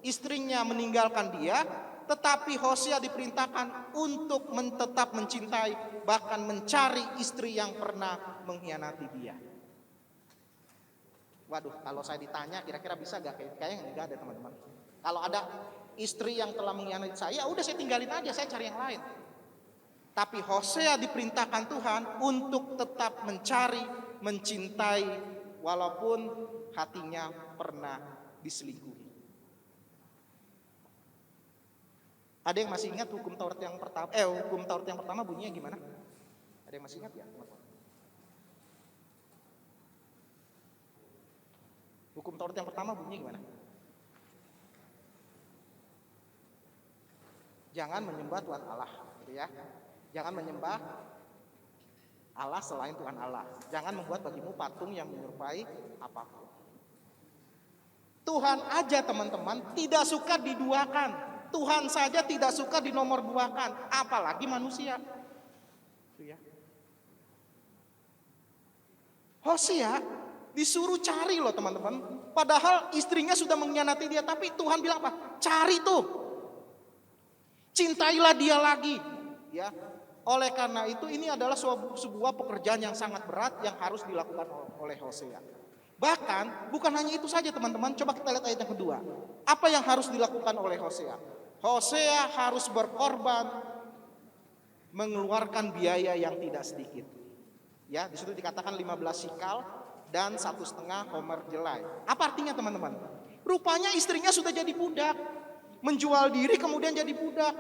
Speaker 5: istrinya meninggalkan dia, tetapi Hosea diperintahkan untuk tetap mencintai, bahkan mencari istri yang pernah mengkhianati dia. Waduh, kalau saya ditanya kira-kira bisa gak? Kayaknya enggak ada, teman-teman. Kalau ada istri yang telah mengkhianati saya, udah saya tinggalin aja, saya cari yang lain. Tapi Hosea diperintahkan Tuhan untuk tetap mencari, mencintai, walaupun hatinya pernah diselingkuhi. Ada yang masih ingat hukum Taurat yang pertama? Hukum Taurat yang pertama bunyinya gimana? Ada yang masih ingat ya? Hukum Taurat yang pertama bunyinya gimana? Jangan menyembah Tuhan Allah, gitu ya. Jangan menyembah Allah selain Tuhan Allah. Jangan membuat bagimu patung yang menyerupai apapun. Tuhan aja teman-teman tidak suka diduakan. Tuhan saja tidak suka dinomor duakan, apalagi manusia. Itu ya. Hosea disuruh cari loh teman-teman. Padahal istrinya sudah mengkhianati dia, tapi Tuhan bilang apa? Cari tuh. Cintailah dia lagi, ya. Oleh karena itu ini adalah sebuah pekerjaan yang sangat berat yang harus dilakukan oleh Hosea. Bahkan bukan hanya itu saja teman-teman, coba kita lihat ayat yang kedua. Apa yang harus dilakukan oleh Hosea? Hosea harus berkorban, mengeluarkan biaya yang tidak sedikit. Ya, di situ dikatakan 15 sikal dan 1,5 homer jelai. Apa artinya teman-teman? Rupanya istrinya sudah jadi budak, menjual diri kemudian jadi budak.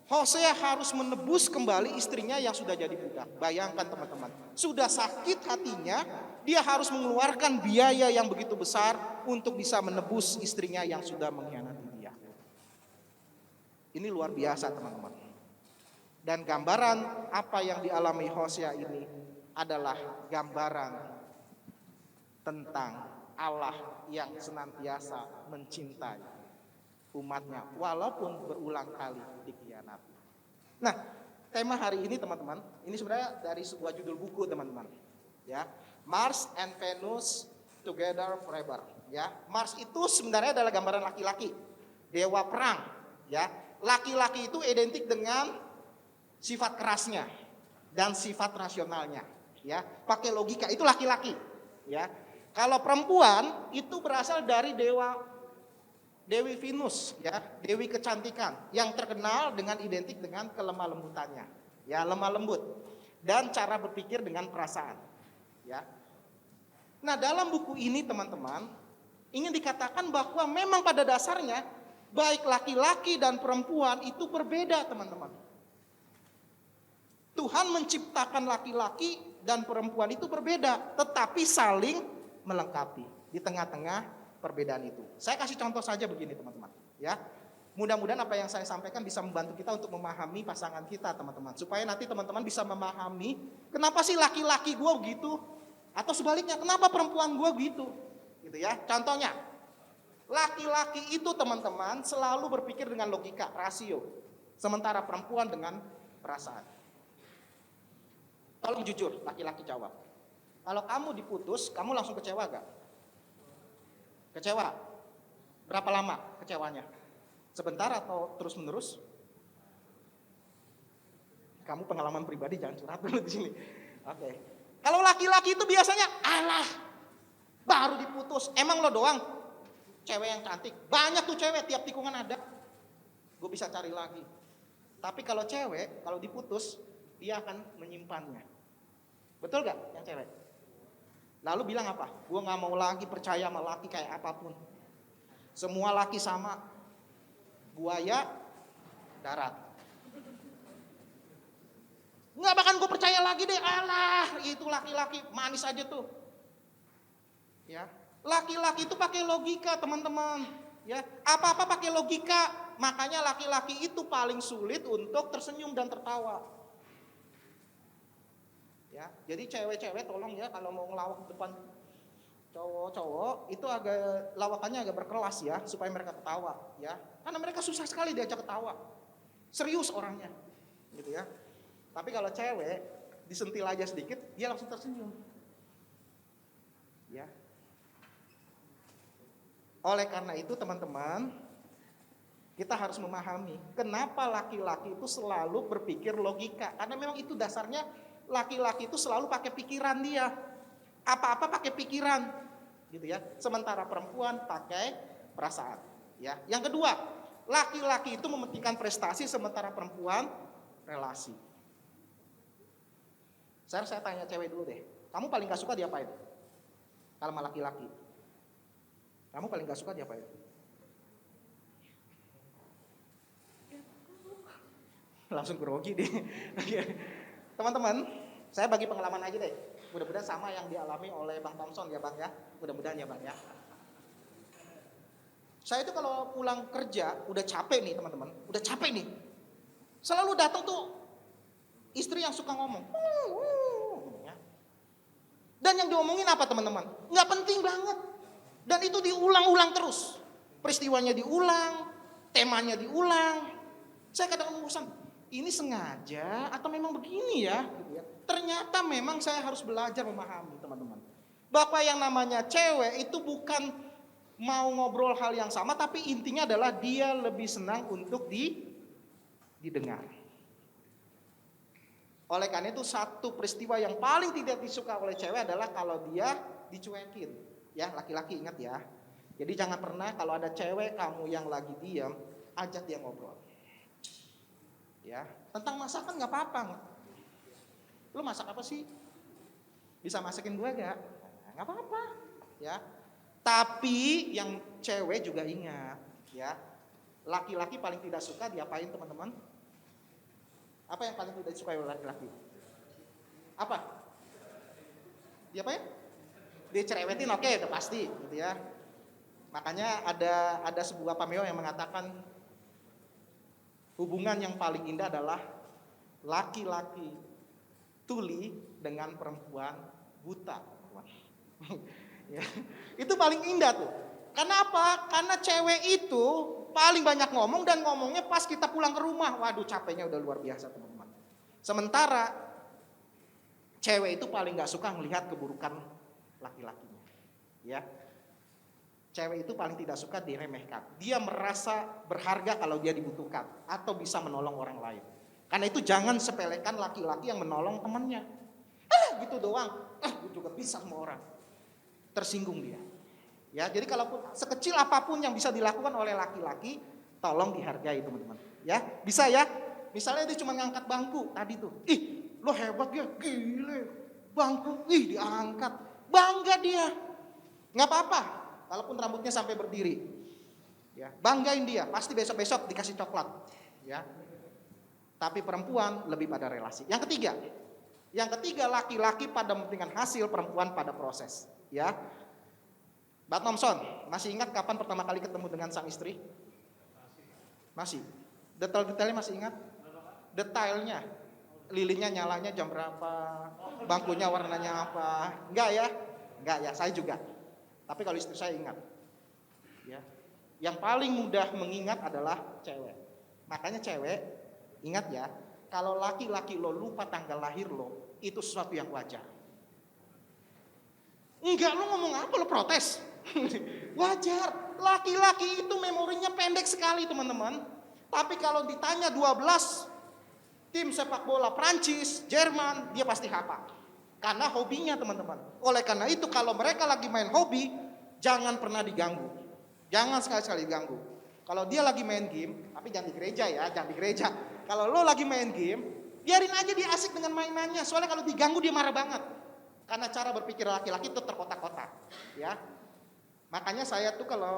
Speaker 5: Hosea harus menebus kembali istrinya yang sudah jadi budak. Bayangkan teman-teman, sudah sakit hatinya, dia harus mengeluarkan biaya yang begitu besar untuk bisa menebus istrinya yang sudah mengkhianati dia. Ini luar biasa teman-teman. Dan gambaran apa yang dialami Hosea ini adalah gambaran tentang Allah yang senantiasa mencintai umatnya walaupun berulang kali dikhianati. Nah, tema hari ini teman-teman, ini sebenarnya dari sebuah judul buku teman-teman. Ya, Mars and Venus Together Forever. Ya, Mars itu sebenarnya adalah gambaran laki-laki, dewa perang. Ya, laki-laki itu identik dengan sifat kerasnya dan sifat rasionalnya. Ya, pakai logika itu laki-laki. Ya, kalau perempuan itu berasal dari Dewi Venus, ya, dewi kecantikan yang terkenal dengan identik dengan kelemah lembutannya, ya, lemah lembut dan cara berpikir dengan perasaan, ya. Nah, dalam buku ini teman-teman ingin dikatakan bahwa memang pada dasarnya baik laki-laki dan perempuan itu berbeda, teman-teman. Tuhan menciptakan laki-laki dan perempuan itu berbeda, tetapi saling melengkapi di tengah-tengah perbedaan itu. Saya kasih contoh saja begini teman-teman, ya. Mudah-mudahan apa yang saya sampaikan bisa membantu kita untuk memahami pasangan kita teman-teman, supaya nanti teman-teman bisa memahami kenapa sih laki-laki gue gitu, atau sebaliknya kenapa perempuan gue gitu, gitu ya. Contohnya, laki-laki itu teman-teman selalu berpikir dengan logika, rasio, sementara perempuan dengan perasaan. Tolong jujur, laki-laki jawab. Kalau kamu diputus, kamu langsung kecewa gak? Kecewa. Berapa lama kecewanya? Sebentar atau terus menerus? Kamu pengalaman pribadi jangan curhat dulu di sini. Oke. Kalau laki-laki itu biasanya alah baru diputus. Emang lo doang cewek yang cantik? Banyak tuh cewek, tiap tikungan ada. Gue bisa cari lagi. Tapi kalau cewek, kalau diputus, dia akan menyimpannya. Betul gak yang cewek? Lalu bilang apa? Gue gak mau lagi percaya sama laki kayak apapun. Semua laki sama. Buaya darat. Nggak bahkan gue percaya lagi deh. Alah, itu laki-laki manis aja tuh. Ya, laki-laki itu pakai logika teman-teman. Ya, apa-apa pakai logika. Makanya laki-laki itu paling sulit untuk tersenyum dan tertawa. Ya, jadi cewek-cewek tolong ya kalau mau ngelawak di depan cowok-cowok itu agak lawakannya agak berkelas ya supaya mereka ketawa ya. Karena mereka susah sekali diajak ketawa. Serius orangnya. Gitu ya. Tapi kalau cewek disentil aja sedikit dia langsung tersenyum. Ya. Oleh karena itu teman-teman, kita harus memahami kenapa laki-laki itu selalu berpikir logika. Karena memang itu dasarnya laki-laki itu selalu pakai pikiran dia. Apa-apa pakai pikiran. Gitu ya. Sementara perempuan pakai perasaan. Ya. Yang kedua, laki-laki itu mementingkan prestasi sementara perempuan relasi. Saya tanya cewek dulu deh. Kamu paling gak suka diapain? Kalau sama laki-laki. Kamu paling gak suka diapain? Langsung grogi deh. Teman-teman, saya bagi pengalaman aja deh. Mudah-mudahan sama yang dialami oleh Bang Thompson ya Bang ya. Mudah-mudahan ya Bang ya. Saya itu kalau pulang kerja udah capek nih teman-teman. Udah capek nih. Selalu datang tuh istri yang suka ngomong. Ya. Dan yang diomongin apa teman-teman? Nggak penting banget. Dan itu diulang-ulang terus. Peristiwanya diulang, temanya diulang. Saya kadang-kadang bosan, ini sengaja atau memang begini ya? Gitu ya. Ternyata memang saya harus belajar memahami teman-teman. Bahwa yang namanya cewek itu bukan mau ngobrol hal yang sama, tapi intinya adalah dia lebih senang untuk didengar. Oleh karena itu satu peristiwa yang paling tidak disuka oleh cewek adalah kalau dia dicuekin. Ya, laki-laki ingat ya. Jadi jangan pernah kalau ada cewek kamu yang lagi diam, ajak dia ngobrol. Ya, tentang masakan nggak apa-apa. Lu masak apa sih? Bisa masakin gue gak? Nggak apa-apa. Ya. Tapi yang cewek juga ingat, ya. Laki-laki paling tidak suka diapain teman-teman? Apa yang paling tidak disukai oleh laki-laki? Apa? Diapain? Dicerewetin, oke, udah pasti, gitu ya. Makanya ada sebuah pameo yang mengatakan hubungan yang paling indah adalah laki-laki tuli dengan perempuan buta. Ya, itu paling indah tuh. Kenapa? Karena cewek itu paling banyak ngomong dan ngomongnya pas kita pulang ke rumah. Waduh, capeknya udah luar biasa teman-teman. Sementara cewek itu paling gak suka melihat keburukan laki-lakinya. Ya, cewek itu paling tidak suka diremehkan. Dia merasa berharga kalau dia dibutuhkan atau bisa menolong orang lain. Karena itu jangan sepelekan laki-laki yang menolong temannya. Gitu doang. Gue juga bisa sama orang. Tersinggung dia. Ya, jadi kalaupun sekecil apapun yang bisa dilakukan oleh laki-laki, tolong dihargai teman-teman. Ya, bisa ya. Misalnya dia cuma ngangkat bangku tadi tuh. Ih, lo hebat ya, gile. Bangku, ih diangkat. Bangga dia. Nggak apa-apa. Walaupun rambutnya sampai berdiri. Ya, banggain dia. Pasti besok-besok dikasih coklat. Ya. Tapi perempuan lebih pada relasi. Yang ketiga laki-laki pada mementingkan hasil, perempuan pada proses. Ya. Mbak Thompson, masih ingat kapan pertama kali ketemu dengan sang istri? Masih. Detail-detailnya masih ingat? Detailnya. Lilinnya nyalanya jam berapa? Bangkunya warnanya apa? Enggak ya? Enggak ya, saya juga. Tapi kalau istri saya ingat. Ya. Yang paling mudah mengingat adalah cewek. Makanya cewek, ingat ya, kalau laki-laki lo lupa tanggal lahir lo, itu sesuatu yang wajar. Enggak, lo ngomong apa? Lo protes? Wajar. Laki-laki itu memorinya pendek sekali teman-teman. Tapi kalau ditanya 12 tim sepak bola Prancis, Jerman, dia pasti hafal. Karena hobinya teman-teman. Oleh karena itu kalau mereka lagi main hobi, jangan pernah diganggu. Jangan sekali-sekali diganggu. Kalau dia lagi main game, tapi jangan di gereja ya, jangan di gereja. Kalau lo lagi main game, biarin aja dia asik dengan mainannya. Soalnya kalau diganggu dia marah banget. Karena cara berpikir laki-laki itu terkotak-kotak. Ya. Makanya saya tuh kalau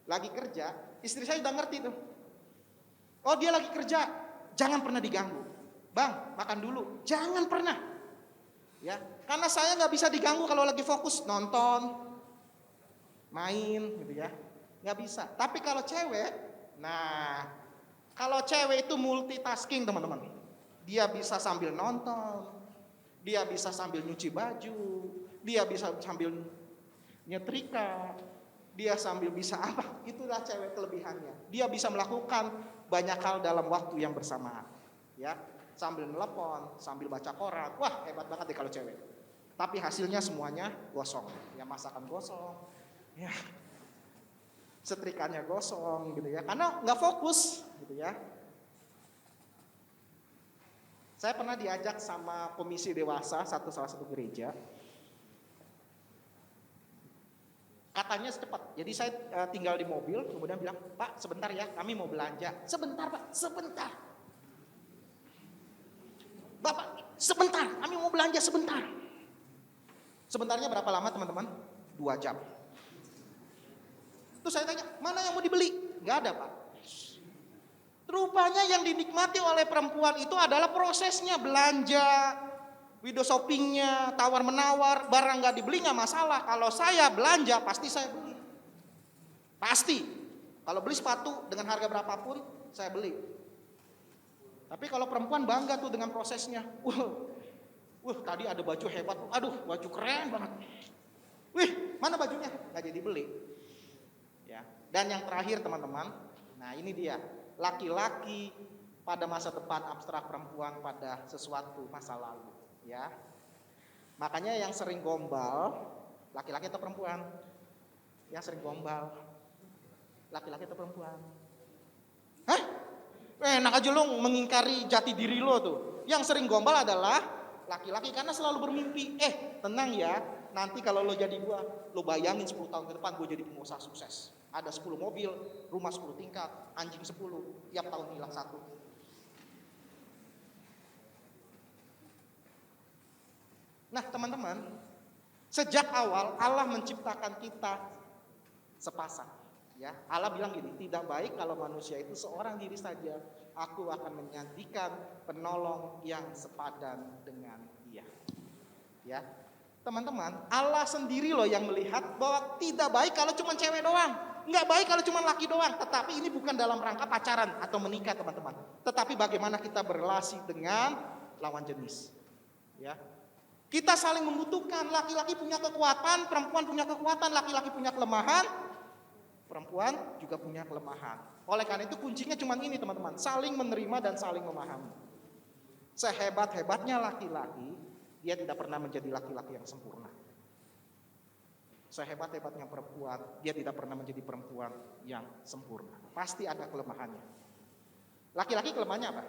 Speaker 5: lagi kerja, istri saya udah ngerti tuh. Oh dia lagi kerja, jangan pernah diganggu. Bang, makan dulu. Jangan pernah. Ya, karena saya nggak bisa diganggu kalau lagi fokus nonton, main, gitu ya. Nggak bisa. Tapi kalau cewek, nah, kalau cewek itu multitasking teman-teman. Dia bisa sambil nonton, dia bisa sambil nyuci baju, dia bisa sambil nyetrika, dia sambil bisa apa? Itulah cewek kelebihannya. Dia bisa melakukan banyak hal dalam waktu yang bersamaan. Ya, sambil telepon, sambil baca koran. Wah, hebat banget deh kalau cewek. Tapi hasilnya semuanya gosong. Ya masakan gosong. Ya. Setrikanya gosong gitu ya. Karena nggak fokus gitu ya. Saya pernah diajak sama komisi dewasa salah satu gereja. Katanya secepat. Jadi saya tinggal di mobil, kemudian bilang, "Pak, sebentar ya, kami mau belanja." "Sebentar, Pak, sebentar." "Bapak, sebentar, kami mau belanja sebentar." Sebentarnya berapa lama teman-teman? 2 jam. Terus saya tanya, "Mana yang mau dibeli?" "Nggak ada, Pak." Rupanya yang dinikmati oleh perempuan itu adalah prosesnya belanja, window shoppingnya, tawar-menawar, barang nggak dibeli nggak masalah. Kalau saya belanja pasti saya beli. Pasti. Kalau beli sepatu dengan harga berapapun saya beli. Tapi kalau perempuan bangga tuh dengan prosesnya. Wah, tadi ada baju hebat. Aduh, baju keren banget. Wih, mana bajunya? Nggak jadi beli. Ya. Dan yang terakhir teman-teman, nah ini dia. Laki-laki pada masa depan abstrak perempuan pada sesuatu masa lalu. Ya. Makanya yang sering gombal, laki-laki atau perempuan? Yang sering gombal, laki-laki atau perempuan? Hah? Enak aja lo mengingkari jati diri lo tuh. Yang sering gombal adalah laki-laki karena selalu bermimpi. Tenang ya, nanti kalau lo jadi gua, lo bayangin 10 tahun ke depan gua jadi pengusaha sukses. Ada 10 mobil, rumah 10 tingkat, anjing 10, tiap tahun hilang 1. Nah teman-teman, sejak awal Allah menciptakan kita sepasang. Ya, Allah bilang gini, tidak baik kalau manusia itu seorang diri saja. Aku akan menjadikan penolong yang sepadan dengan dia. Ya, teman-teman, Allah sendiri loh yang melihat bahwa tidak baik kalau cuma cewek doang, nggak baik kalau cuma laki doang. Tetapi ini bukan dalam rangka pacaran atau menikah teman-teman. Tetapi bagaimana kita berrelasi dengan lawan jenis. Ya, kita saling membutuhkan. Laki-laki punya kekuatan, perempuan punya kekuatan, laki-laki punya kelemahan. Perempuan juga punya kelemahan. Oleh karena itu kuncinya cuma ini teman-teman, saling menerima dan saling memahami. Sehebat-hebatnya laki-laki, dia tidak pernah menjadi laki-laki yang sempurna. Sehebat-hebatnya perempuan, dia tidak pernah menjadi perempuan yang sempurna. Pasti ada kelemahannya. Laki-laki kelemahannya apa?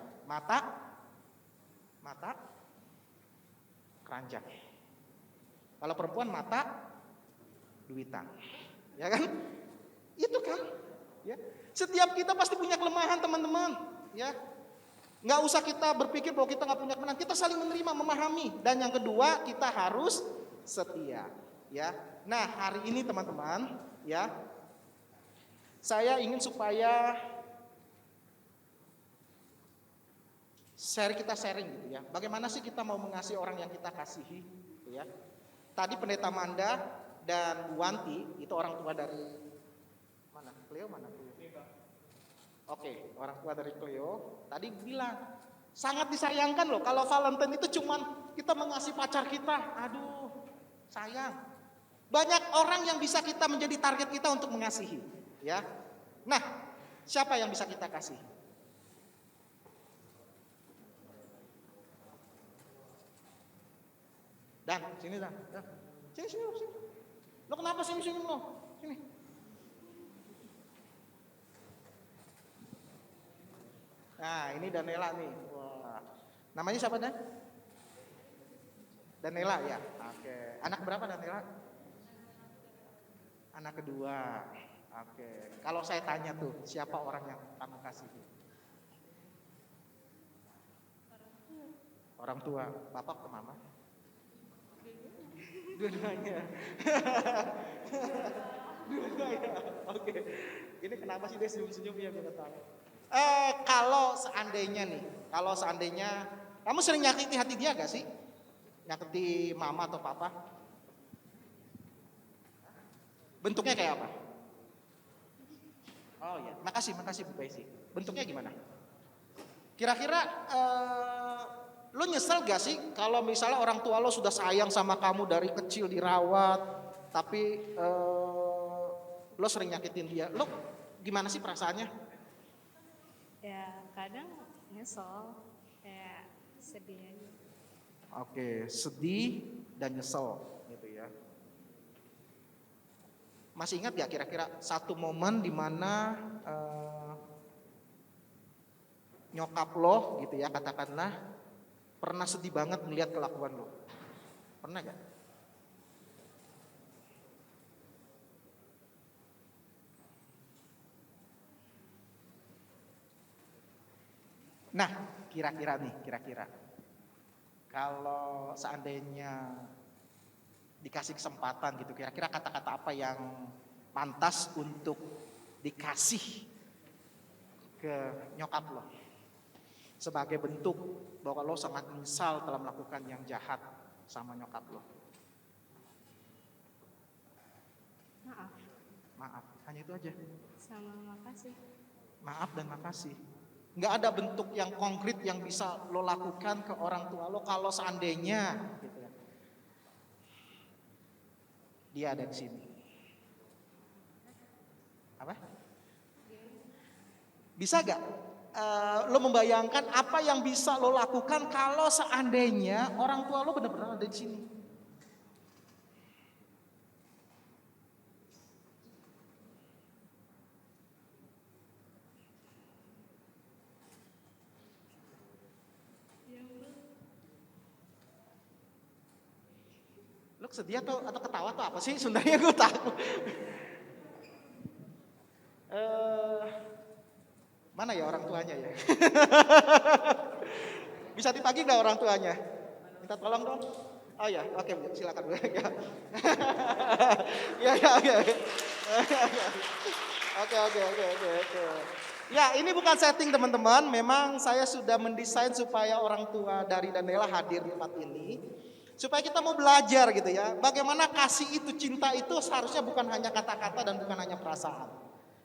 Speaker 5: Mata, keranjang. Kalau perempuan mata, duitan. Ya kan? Itu kan, ya. Setiap kita pasti punya kelemahan teman-teman, ya. Nggak usah kita berpikir bahwa kita nggak punya kelemahan. Kita saling menerima, memahami. Dan yang kedua, kita harus setia, ya. Nah hari ini teman-teman, ya, saya ingin supaya kita sharing gitu ya. Bagaimana sih kita mau mengasihi orang yang kita kasihi, gitu ya. Tadi Pendeta Manda dan Bu Wanti itu orang tua dari Cleo mana Cleo? Oke, orang tua dari Cleo tadi bilang sangat disayangkan loh kalau Valentine itu cuman kita mengasihi pacar kita. Aduh, sayang. Banyak orang yang bisa kita menjadi target kita untuk mengasihi, ya. Nah, siapa yang bisa kita kasih? Dan sini Dan. Sini. Lo kenapa sini lo? Sini. Nah ini Danela nih. Wah. Namanya siapa Dan? Danela ya. Oke. Anak berapa Danela? Anak kedua. Oke. Kalau saya tanya tuh, siapa orang yang kamu kasihi? Orang tua. Bapak atau mama? Dua-duanya. Dua-duanya. Oke. Ini kenapa sih dia senyum-senyum ya kita tahu? Kalau seandainya kamu sering nyakiti hati dia gak sih? Nyakiti mama atau papa? Bentuknya kayak apa? Oh ya, makasih Bu Paisy. Bentuknya gimana? Kira-kira lo nyesel gak sih kalau misalnya orang tua lo sudah sayang sama kamu dari kecil dirawat, tapi lo sering nyakitin dia? Lo gimana sih perasaannya?
Speaker 7: Ya kadang nyesel, kayak sedih aja.
Speaker 5: Oke, sedih dan nyesel gitu ya. Masih ingat gak kira-kira satu momen di mana nyokap lo gitu ya katakanlah pernah sedih banget melihat kelakuan lo? Pernah gak? Nah, kira-kira kalau seandainya dikasih kesempatan gitu, kira-kira kata-kata apa yang pantas untuk dikasih ke nyokap lo sebagai bentuk bahwa lo sangat menyesal telah melakukan yang jahat sama nyokap lo?
Speaker 7: Maaf
Speaker 5: Hanya itu aja.
Speaker 7: sama makasih.
Speaker 5: Maaf dan makasih. Nggak ada bentuk yang konkret yang bisa lo lakukan ke orang tua lo kalau seandainya gitu ya, dia ada di sini. Apa? Bisa gak lo membayangkan apa yang bisa lo lakukan kalau seandainya orang tua lo benar-benar ada di sini? Lo sedih atau ketawa atau apa sih? Sebenarnya gue tahu. Mana ya orang tuanya ya? Bisa ditagih nggak orang tuanya? Minta tolong dong. Oh ya, oke Bu, silakan Bu. Ya, ya, oke. Oke. Ya, ini bukan setting teman-teman. Memang saya sudah mendesain supaya orang tua dari Daniela hadir di tempat ini. Supaya kita mau belajar gitu ya. Bagaimana kasih itu, cinta itu seharusnya bukan hanya kata-kata dan bukan hanya perasaan.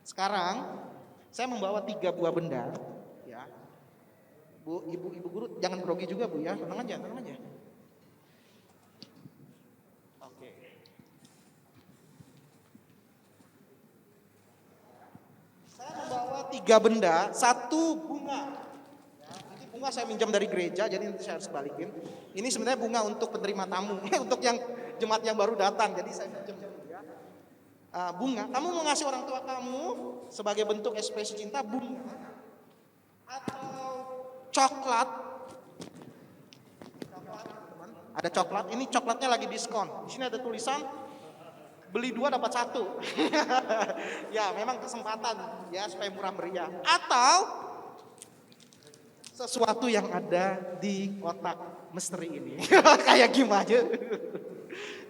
Speaker 5: Sekarang saya membawa 3 buah benda, ya. Bu, ibu guru jangan grogi juga Bu ya, tenang aja. Oke. Saya membawa 3 benda, 1 bunga. Ya, ini bunga saya minjam dari gereja, jadi nanti saya harus balikin. Ini sebenarnya bunga untuk penerima tamu, untuk yang jemaat yang baru datang, jadi saya minjam dia. Bunga, kamu mau ngasih orang tua kamu sebagai bentuk ekspresi cinta bunga atau coklat. Ada coklat, ini coklatnya lagi diskon. Di sini ada tulisan beli 2 dapat 1. Ya, memang kesempatan ya supaya murah meriah. Atau sesuatu yang ada di kotak misteri ini. Kayak gimana?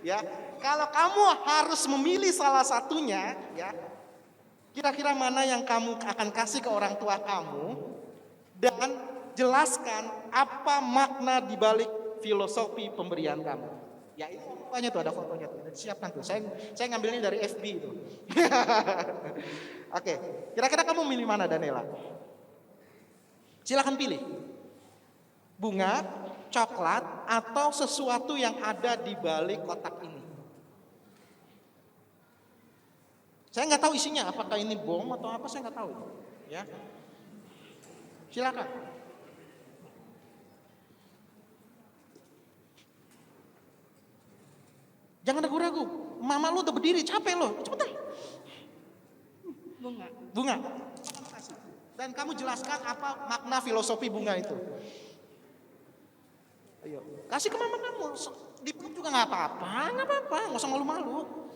Speaker 5: Ya, kalau kamu harus memilih salah satunya, ya, kira-kira mana yang kamu akan kasih ke orang tua kamu dan jelaskan apa makna dibalik filosofi pemberian kamu. Ya, ini fotonya tuh, ada fotonya tuh, siapkan tuh. Saya ngambilnya dari FB itu. Oke, kira-kira kamu milih mana, Daniela? Silakan pilih. Bunga, coklat, atau sesuatu yang ada di balik kotak ini. Saya nggak tahu isinya, apakah ini bom atau apa, saya nggak tahu. Ya, silakan. Jangan ragu-ragu. Mama lu udah berdiri, capek lo, cepetan. Bunga. Dan kamu jelaskan apa makna filosofi bunga itu. Ayo, kasih ke mama kamu. Di perut juga nggak apa-apa, nggak usah malu-malu.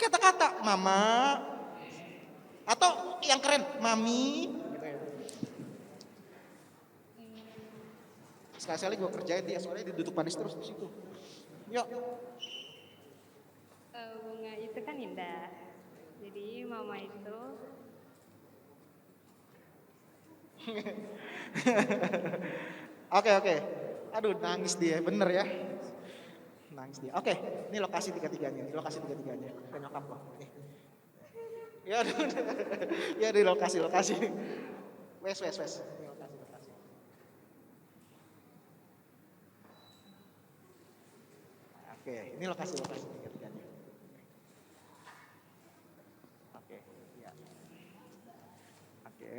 Speaker 5: Kata-kata mama atau yang keren mami. Sekali-sekali gue kerjain dia, soalnya duduk manis terus di situ. Yuk.
Speaker 7: Bunga itu kan indah. Jadi mama itu
Speaker 5: Oke. Aduh, nangis dia, bener ya. Nangis dia. Oke, ini lokasi tiga-tiganya. Ke nyokap lo. Ya, aduh. Ya di lokasi. Wes. Ini lokasi. Oke, ini lokasi tiga-tiganya. Oke, ya. Oke.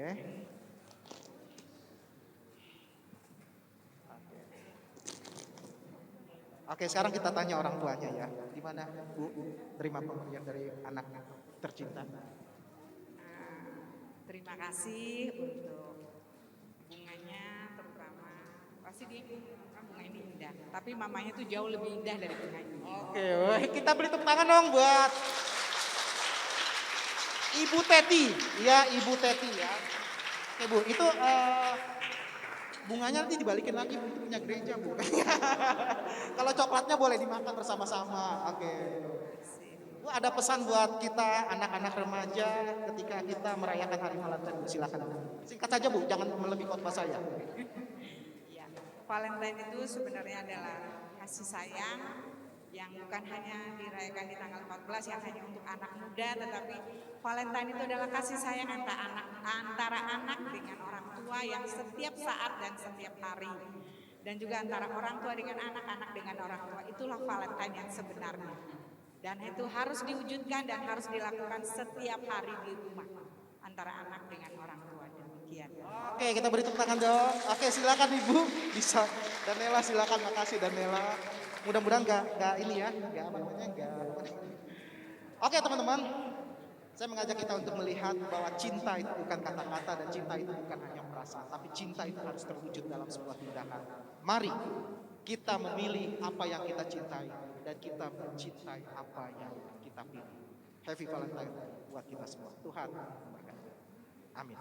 Speaker 5: Oke, sekarang kita tanya orang tuanya ya. Gimana Bu terima pemberian dari anak tercinta?
Speaker 8: Terima kasih untuk bunganya terutama. Pasti dia kan bunga ini indah, tapi mamanya tuh jauh lebih indah dari bunga ini.
Speaker 5: Oke, kita beri tepuk tangan dong buat Ibu Teti. Ya, Ibu Teti ya. Oke Bu, itu bunganya nanti dibalikin lagi Bu, itu punya gereja Bu. Kalau coklatnya boleh dimakan bersama-sama. Oke. Bu, ada pesan buat kita anak-anak remaja ketika kita merayakan Hari Valentine Bu, silakan. Singkat saja Bu, jangan melebihi khotbah saya.
Speaker 8: Ya, Valentine itu sebenarnya adalah kasih sayang yang bukan hanya dirayakan di tanggal 14 yang hanya untuk anak muda, tetapi Valentine itu adalah kasih sayang antara anak dengan orang tua yang setiap saat dan setiap hari. Dan juga antara orang tua dengan anak dengan orang tua. Itulah Valentine yang sebenarnya. Dan itu harus diwujudkan dan harus dilakukan setiap hari di rumah. Antara anak dengan orang tua. Demikian.
Speaker 5: Oke, kita beri tepuk tangan dong. Oke, silakan Ibu. Bisa. Danela silakan, makasih Danela. Mudah-mudahan enggak ini ya, enggak apa namanya, enggak. Oke, teman-teman. Saya mengajak kita untuk melihat bahwa cinta itu bukan kata-kata dan cinta itu bukan hanya perasaan, tapi cinta itu harus terwujud dalam sebuah tindakan. Mari kita memilih apa yang kita cintai dan kita mencintai apa yang kita pilih. Happy Valentine buat kita semua. Tuhan memberkati. Amin.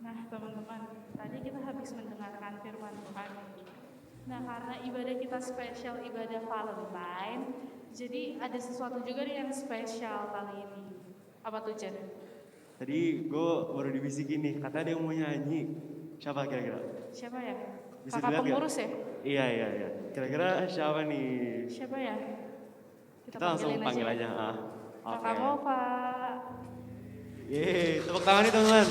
Speaker 2: Nah teman-teman, tadi kita habis mendengarkan firman Tuhan. Nah karena ibadah kita spesial, ibadah Valentine, jadi ada sesuatu juga nih yang spesial kali ini. Apa tuh Jen?
Speaker 1: Tadi gue baru dibisikin nih, katanya ada yang mau nyanyi. Siapa kira-kira?
Speaker 2: Siapa ya?
Speaker 1: Bisa
Speaker 2: Kakak
Speaker 1: dilihat nggak?
Speaker 2: pengurus ya?
Speaker 1: Iya. Kira-kira siapa nih?
Speaker 2: Siapa ya?
Speaker 1: Kita langsung panggil aja.
Speaker 2: Kakak Nova.
Speaker 1: Yeay, tepuk tangan nih teman-teman.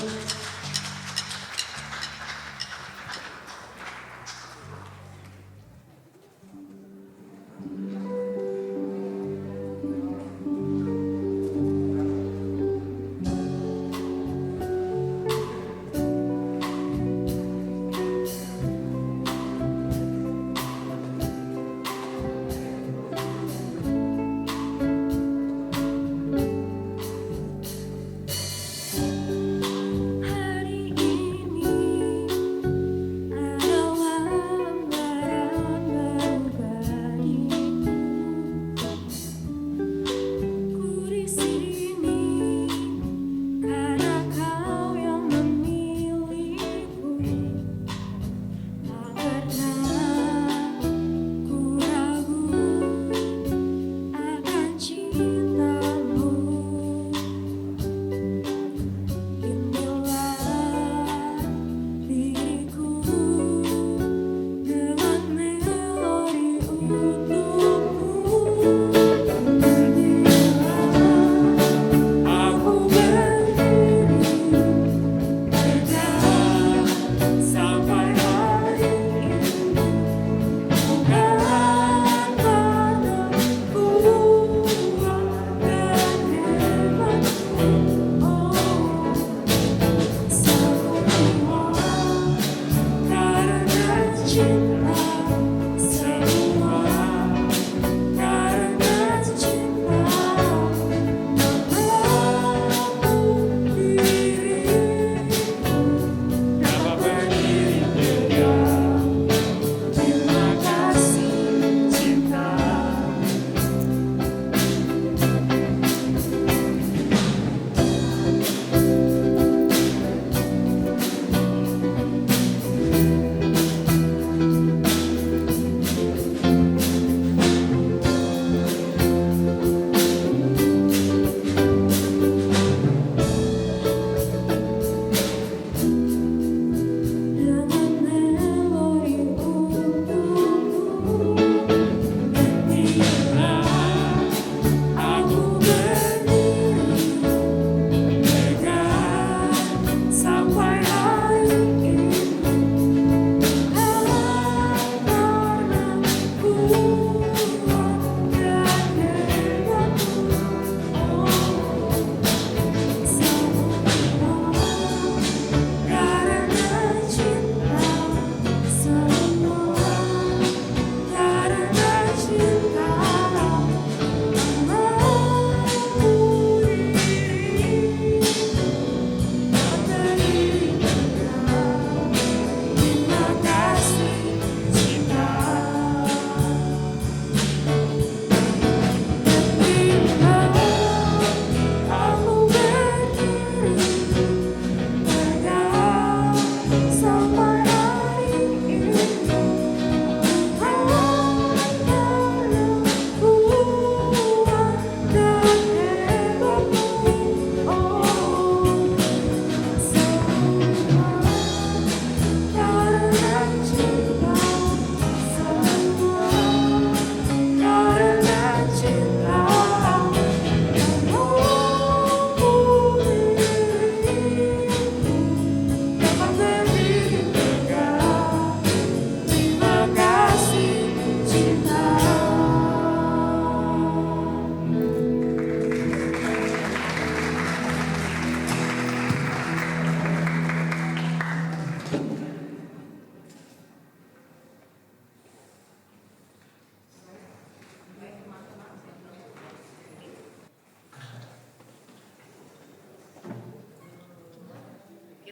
Speaker 6: I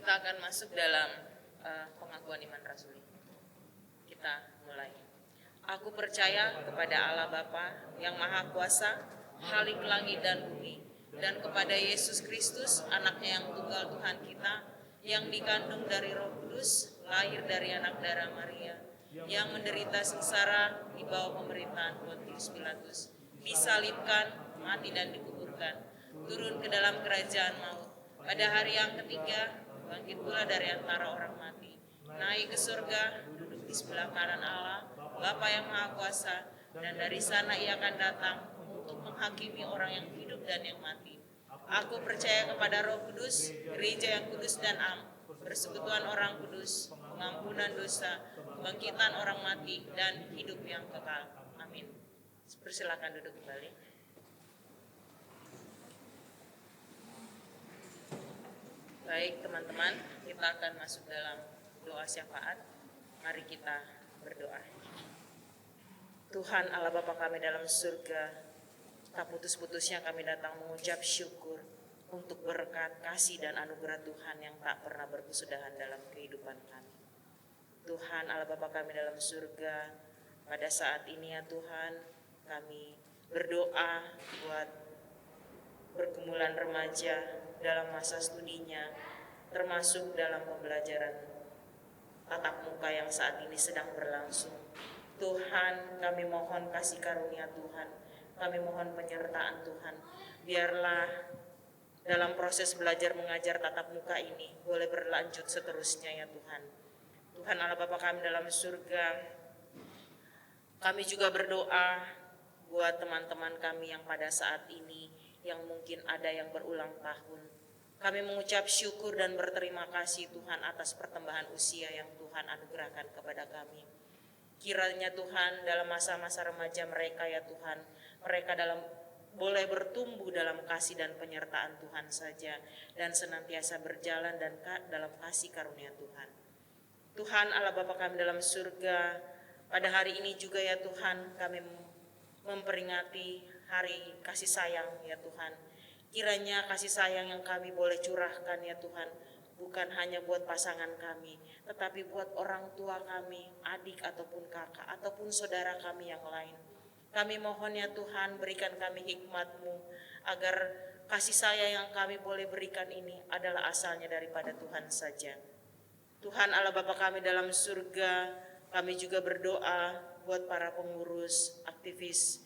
Speaker 9: kita akan masuk dalam pengakuan iman rasuli. Kita mulai. Aku percaya kepada Allah Bapa yang Maha Kuasa, Khalik langit dan bumi, dan kepada Yesus Kristus, anaknya yang tunggal Tuhan kita, yang dikandung dari Roh Kudus, lahir dari anak darah Maria, yang menderita sengsara di bawah pemerintahan Pontius Pilatus, disalibkan, mati dan dikuburkan, turun ke dalam kerajaan maut. Pada hari yang ketiga, bangkit pula dari antara orang mati, naik ke surga, duduk di sebelah kanan Allah, Bapa yang Maha Kuasa, dan dari sana ia akan datang untuk menghakimi orang yang hidup dan yang mati. Aku percaya kepada Roh Kudus, gereja yang kudus dan am, persekutuan orang kudus, pengampunan dosa, kebangkitan orang mati, dan hidup yang kekal. Amin. Persilakan duduk kembali. Baik teman-teman, kita akan masuk dalam doa syafaat. Mari kita berdoa. Tuhan Allah Bapa kami dalam surga, tak putus-putusnya kami datang mengucap syukur untuk berkat, kasih, dan anugerah Tuhan yang tak pernah berkesudahan dalam kehidupan kami. Tuhan Allah Bapa kami dalam surga, pada saat ini ya Tuhan, kami berdoa buat pergumulan remaja dalam masa studinya, termasuk dalam pembelajaran tatap muka yang saat ini sedang berlangsung. Tuhan, kami mohon kasih karunia Tuhan, kami mohon penyertaan Tuhan. Biarlah dalam proses belajar mengajar tatap muka ini boleh berlanjut seterusnya ya Tuhan. Tuhan Allah Bapa kami dalam surga, kami juga berdoa buat teman-teman kami yang pada saat ini yang mungkin ada yang berulang tahun. Kami mengucap syukur dan berterima kasih Tuhan atas pertambahan usia yang Tuhan anugerahkan kepada kami. Kiranya Tuhan dalam masa-masa remaja mereka ya Tuhan, mereka boleh bertumbuh dalam kasih dan penyertaan Tuhan saja, dan senantiasa berjalan dan dalam kasih karunia Tuhan. Tuhan Allah Bapa kami dalam surga, pada hari ini juga ya Tuhan kami memperingati hari kasih sayang ya Tuhan. Kiranya kasih sayang yang kami boleh curahkan ya Tuhan, bukan hanya buat pasangan kami, tetapi buat orang tua kami, adik ataupun kakak, ataupun saudara kami yang lain. Kami mohon ya Tuhan, berikan kami hikmat-Mu, agar kasih sayang yang kami boleh berikan ini adalah asalnya daripada Tuhan saja. Tuhan Allah Bapa kami dalam surga, kami juga berdoa buat para pengurus, aktivis,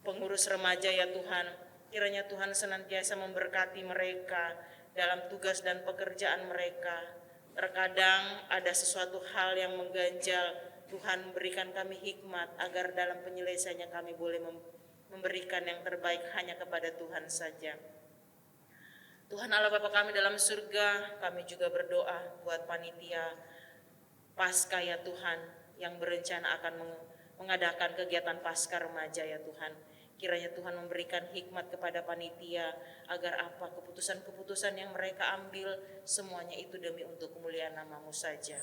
Speaker 9: pengurus remaja ya Tuhan. Kiranya Tuhan senantiasa memberkati mereka dalam tugas dan pekerjaan mereka. Terkadang ada sesuatu hal yang mengganjal, Tuhan berikan kami hikmat agar dalam penyelesaiannya kami boleh memberikan yang terbaik hanya kepada Tuhan saja. Tuhan Allah Bapa kami dalam surga, kami juga berdoa buat panitia Paskah ya Tuhan, yang berencana akan mengadakan kegiatan Paskah remaja ya Tuhan. Kiranya Tuhan memberikan hikmat kepada panitia agar apa keputusan-keputusan yang mereka ambil semuanya itu demi untuk kemuliaan nama-Mu saja.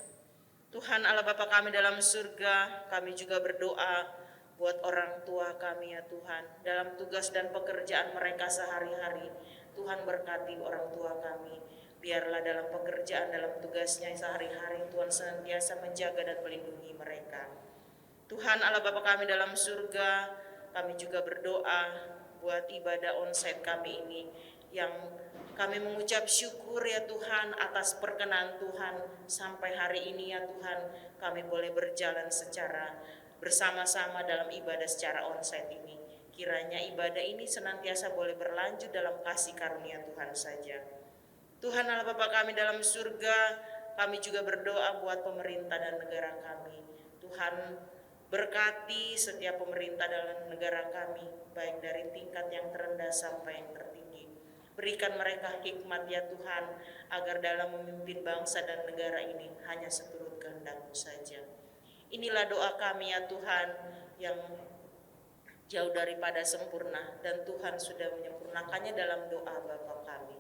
Speaker 9: Tuhan Allah Bapa kami dalam surga, kami juga berdoa buat orang tua kami ya Tuhan, dalam tugas dan pekerjaan mereka sehari-hari. Tuhan berkati orang tua kami, biarlah dalam pekerjaan, dalam tugasnya sehari-hari Tuhan senantiasa menjaga dan melindungi mereka. Tuhan Allah Bapa kami dalam surga, kami juga berdoa buat ibadah onsite kami ini, yang kami mengucap syukur ya Tuhan atas perkenan Tuhan sampai hari ini ya Tuhan, kami boleh berjalan secara bersama-sama dalam ibadah secara onsite ini. Kiranya ibadah ini senantiasa boleh berlanjut dalam kasih karunia Tuhan saja. Tuhan Allah Bapa kami dalam surga, kami juga berdoa buat pemerintah dan negara kami. Tuhan berkati setiap pemerintah dalam negara kami, baik dari tingkat yang terendah sampai yang tertinggi. Berikan mereka hikmat ya Tuhan, agar dalam memimpin bangsa dan negara ini hanya seturut kehendak-Mu saja. Inilah doa kami ya Tuhan, yang jauh daripada sempurna, dan Tuhan sudah menyempurnakannya dalam doa Bapa kami.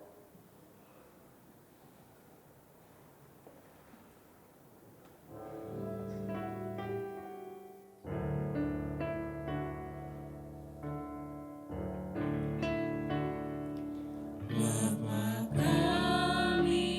Speaker 6: Bapa kami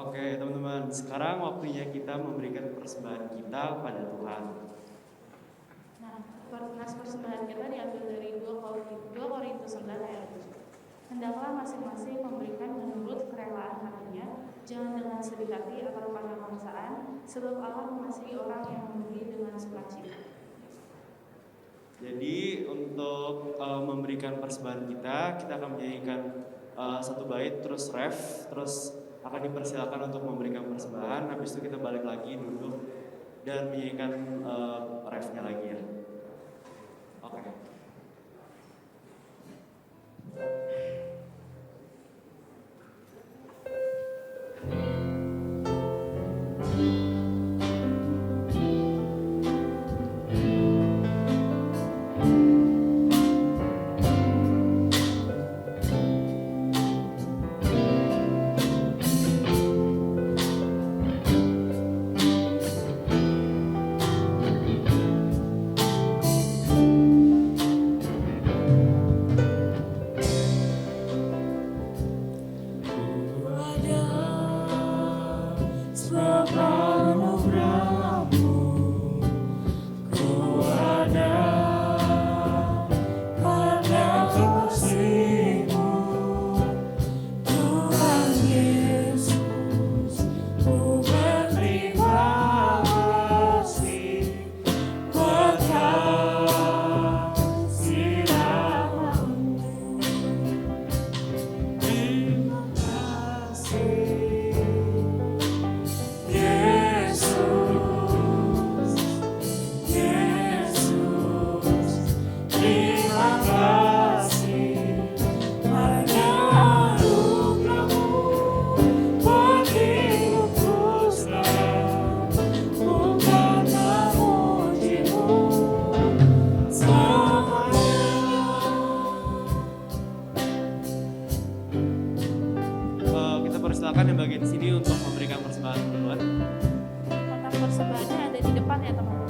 Speaker 1: Oke teman-teman, sekarang waktunya kita memberikan persembahan kita kepada Tuhan.
Speaker 2: Nah, nas persembahan kita diambil dari 2 Korintus 11 ayat 7. Hendaklah masing-masing memberikan menurut kerelaan hatinya, jangan dengan sedih hati atau pada paksaan, sebab Allah mengasihi orang yang memberi dengan sukacita.
Speaker 1: Jadi untuk memberikan persembahan kita akan menyanyikan satu bait terus ref, terus akan dipersilakan untuk memberikan persembahan. Habis itu kita balik lagi duduk dan menyanyikan refnya lagi ya. Oke. Kita persilakan yang bagian sini untuk memberikan persembahan duluan.
Speaker 2: Kotak persembahannya ada di depan ya teman-teman.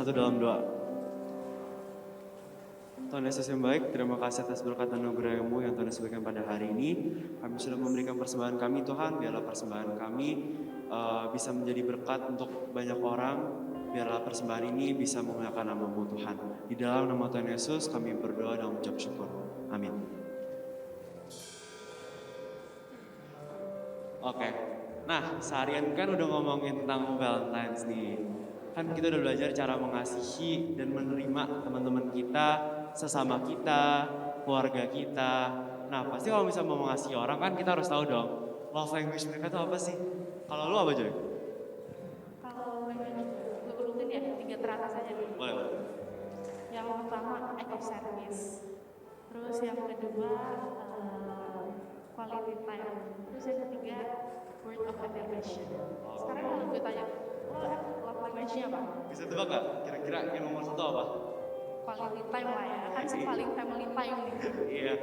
Speaker 1: bersatu dalam doa. Tuhan Yesus yang baik, terima kasih atas berkat dan anugerah-Mu yang Tuhan Yesus berikan pada hari ini. Kami sudah memberikan persembahan kami Tuhan, biarlah persembahan kami bisa menjadi berkat untuk banyak orang. Biarlah persembahan ini bisa memuliakan nama-Mu Tuhan. Di dalam nama Tuhan Yesus kami berdoa dan mengucap syukur. Amin. Oke, nah seharian kan udah ngomongin tentang Valentine's nih. Kan kita udah belajar cara mengasihi dan menerima teman-teman kita, sesama kita, keluarga kita. Nah pasti kalau misalnya mau mengasihi orang kan kita harus tahu dong love language mereka itu apa sih? Kalau lu apa Joy?
Speaker 2: Kalau gue urutin ya 3 teratas aja dulu.
Speaker 1: Boleh.
Speaker 2: Yang pertama act of service. Terus yang kedua quality time. Terus yang ketiga word of affirmation. Sekarang kalau gue tanya, love language-nya apa?
Speaker 1: Bisa tebak gak? Kira-kira yang nomor 1 apa?
Speaker 2: Quality time lah ya, kan paling family time nih.
Speaker 1: Iya.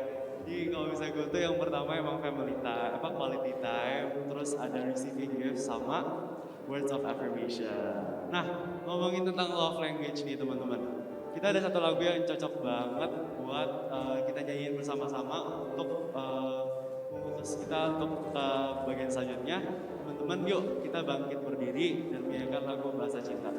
Speaker 1: Jadi kalau misalnya gue tuh yang pertama emang family time, quality time, terus ada receiving gifts sama words of affirmation. Nah, ngomongin tentang love language nih teman-teman. Kita ada satu lagu yang cocok banget buat kita nyanyiin bersama-sama untuk memutus kita untuk bagian selanjutnya. Teman-teman yuk kita bangkit berdiri dan menyanyikan lagu Bahasa Cinta.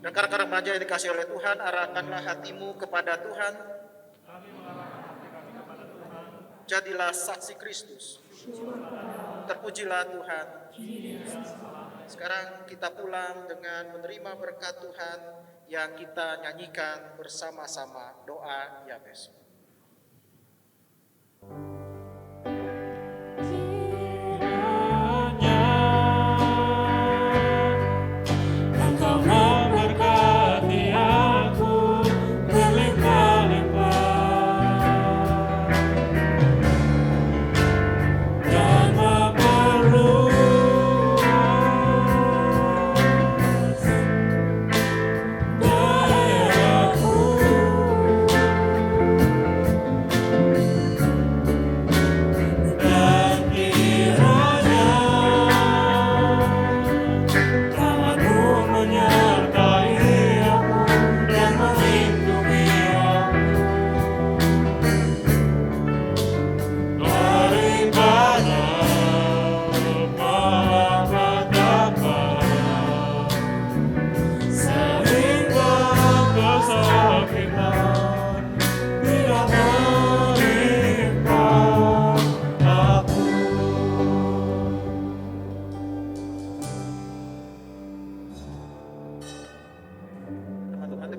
Speaker 5: Rekan-rekan remaja yang dikasih oleh Tuhan, arahkanlah hatimu kepada Tuhan. Jadilah saksi Kristus. Terpujilah Tuhan. Sekarang kita pulang dengan menerima berkat Tuhan yang kita nyanyikan bersama-sama doa Yabes.
Speaker 6: Dayaku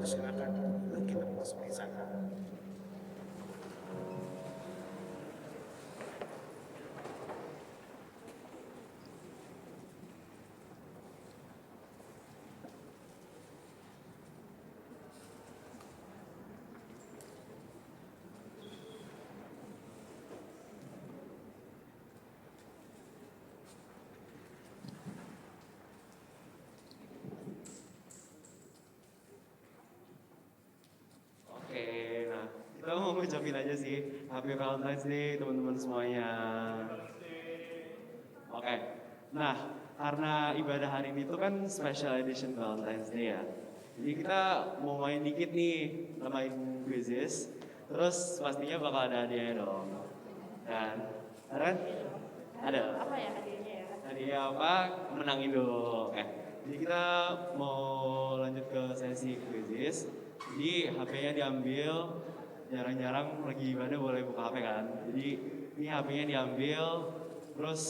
Speaker 5: silakan kita memasuki sana.
Speaker 1: Oke, nah kita mau ngucapin aja sih Happy Valentine's Day teman-teman semuanya. Oke, nah karena ibadah hari ini tuh kan special edition Valentine's Day ya. Jadi kita mau main dikit nih, kita main quizzes. Terus pastinya bakal ada hadiahnya dong. Dan, ada kan? Ada.
Speaker 2: Apa ya hadiahnya ya?
Speaker 1: Hadiah apa? Menangin dulu. Oke. Jadi kita mau lanjut ke sesi quizzes. Jadi HP-nya diambil, jarang-jarang lagi ibadah boleh buka HP kan. Jadi ini HP-nya diambil, terus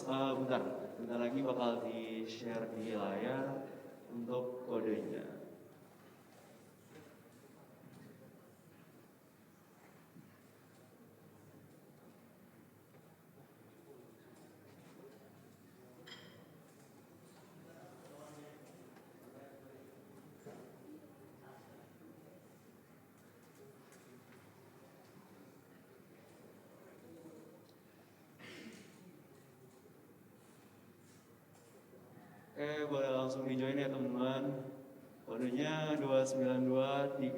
Speaker 1: bentar lagi bakal di-share di layar untuk kodenya. Oke, boleh langsung di-join ya teman-teman. Kodenya 292370.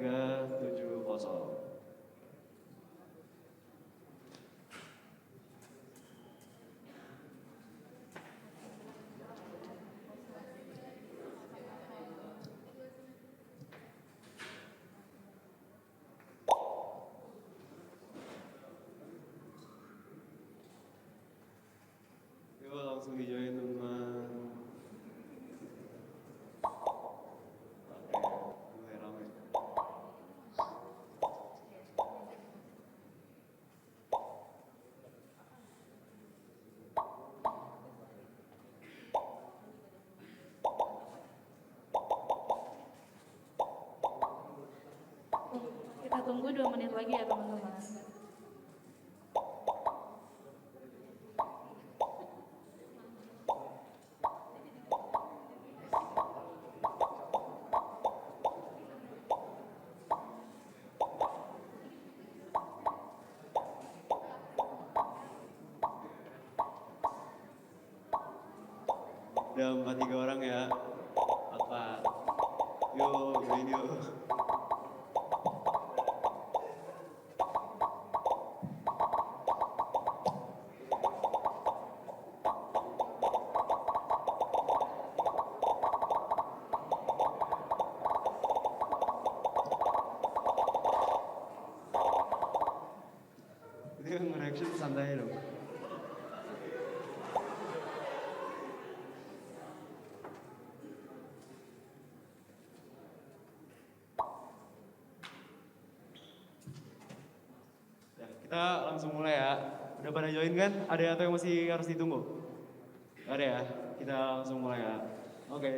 Speaker 1: Yuk langsung di-join teman-teman. Oke, mulai ramai.
Speaker 2: Kita tunggu 2 menit lagi ya teman-teman.
Speaker 1: Udah 43 orang ya. Apa? Yuk, join yuk. Itu nge-reaction santai dong. Ya, kita langsung mulai ya. Udah pada join kan? Ada atau yang masih harus ditunggu? Gak ada ya? Kita langsung mulai ya. Oke.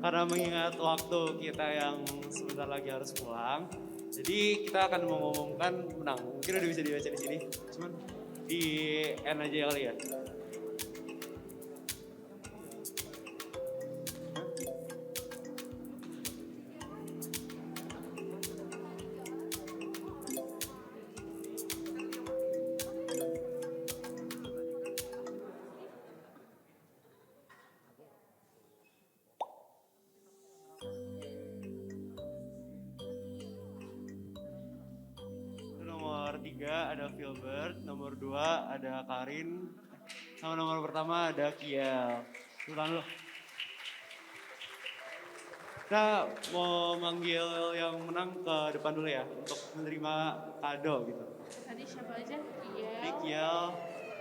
Speaker 1: karena mengingat waktu kita yang sebentar lagi harus pulang, jadi kita akan mengumumkan menang. Mungkin udah bisa dibaca di sini, cuman di end aja kali ya. Nomor 3 ada Filbert, nomor 2 ada Karin, sama nomor pertama ada Kiel. Ulang dulu. Kita mau manggil yang menang ke depan dulu ya, untuk menerima kado gitu.
Speaker 2: Tadi siapa aja?
Speaker 1: Jadi Kiel,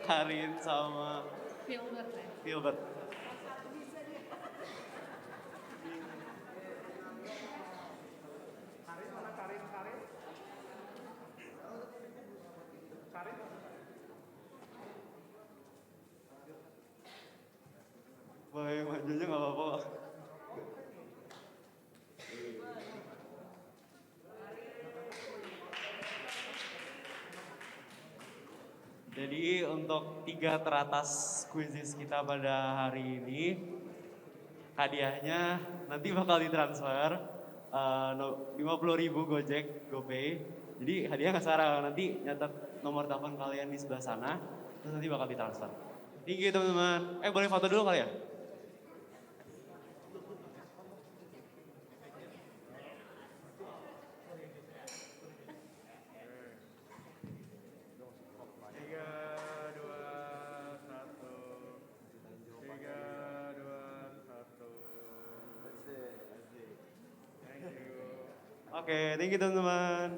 Speaker 1: Karin, sama
Speaker 2: Filbert ya.
Speaker 1: Filbert. Boleh maju aja nggak apa-apa. Jadi untuk 3 teratas kuisis kita pada hari ini, hadiahnya nanti bakal ditransfer 50.000 Gojek GoPay. Jadi hadiah nggak sekarang, nanti nyatet nomor telepon kalian di sebelah sana, terus nanti bakal ditransfer. Tinggi teman-teman. Boleh foto dulu kali ya? Oke, thank you teman-teman.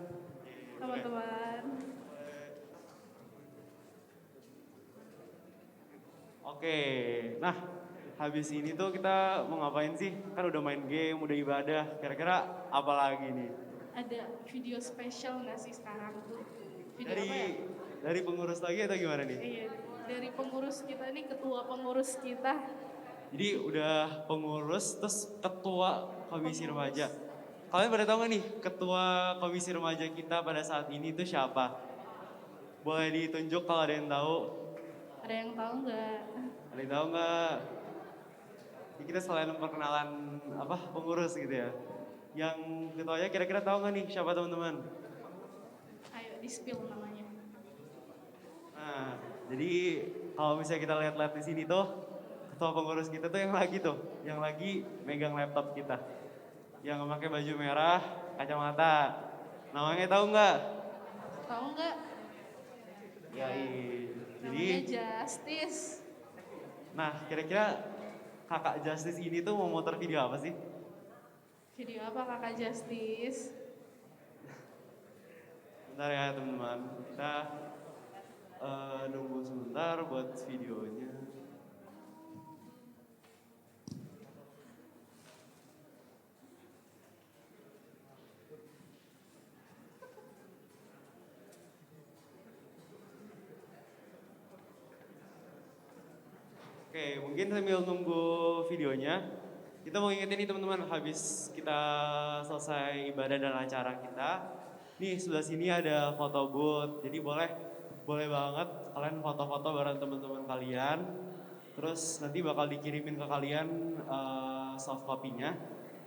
Speaker 2: Teman-teman.
Speaker 1: Oke, nah habis ini tuh kita mau ngapain sih? Kan udah main game, udah ibadah, kira-kira apa lagi nih?
Speaker 2: Ada video spesial nggak sih sekarang tuh? Video apa ya?
Speaker 1: Dari pengurus lagi atau gimana nih?
Speaker 2: Iya, dari pengurus kita ini, ketua pengurus kita.
Speaker 1: Jadi udah pengurus, terus ketua komisi remaja. Kalian pada tahu nggak nih ketua komisi remaja kita pada saat ini itu siapa? Boleh ditunjuk kalau ada yang tahu?
Speaker 2: Ada yang tahu nggak?
Speaker 1: Ada yang tahu nggak? Jadi kita selain perkenalan pengurus gitu ya. Yang ketuanya kira-kira tahu nggak nih siapa teman-teman?
Speaker 2: Ayo di-spill namanya.
Speaker 1: Nah, jadi kalau misalnya kita lihat-lihat di sini tuh, ketua pengurus kita tuh yang lagi megang laptop kita. Yang memakai baju merah, kacamata. Namanya tahu nggak?
Speaker 2: Tahu nggak?
Speaker 1: Ya, jadi
Speaker 2: Namanya Justice.
Speaker 1: nah kira-kira kakak Justice ini tuh mau muter video apa sih?
Speaker 2: Video apa kakak Justice?
Speaker 1: Bentar ya teman-teman, kita nunggu sebentar buat videonya. Oke, mungkin sambil nunggu videonya, kita mau ingetin nih teman-teman, habis kita selesai ibadah dan acara kita, nih sebelah sini ada foto booth, jadi boleh banget kalian foto-foto bareng teman-teman kalian, terus nanti bakal dikirimin ke kalian soft copy-nya,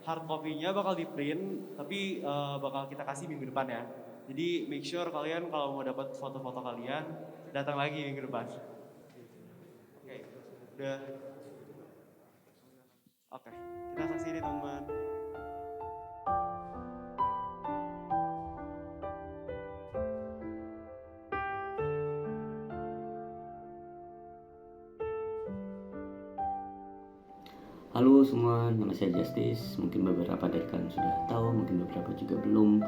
Speaker 1: hard copy-nya bakal di print, tapi bakal kita kasih minggu depan ya. Jadi make sure kalian kalau mau dapat foto-foto kalian, datang lagi minggu depan. Udah. Oke, kita saksi ini teman-teman.
Speaker 10: Halo semua, nama saya Justice. Mungkin beberapa dari kalian sudah tahu, mungkin beberapa juga belum.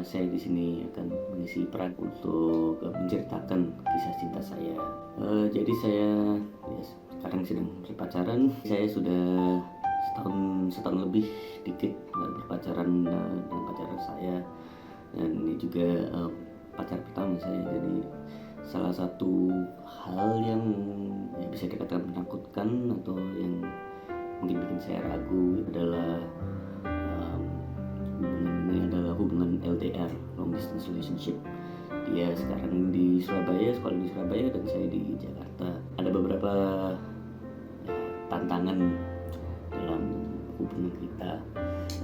Speaker 10: Saya di sini akan mengisi peran untuk menceritakan kisah cinta saya. Jadi saya sekarang sedang berpacaran. Saya sudah setahun lebih dikit berpacaran dengan pacar saya, dan ini juga pacar pertama saya. Jadi salah satu hal yang bisa dikatakan menakutkan atau yang mungkin bikin saya ragu adalah hubungannya adalah hubungan LDR, long distance relationship. Dia sekarang di Surabaya, sekolah di Surabaya, dan saya di Jakarta. Ada beberapa tantangan dalam hubungan kita.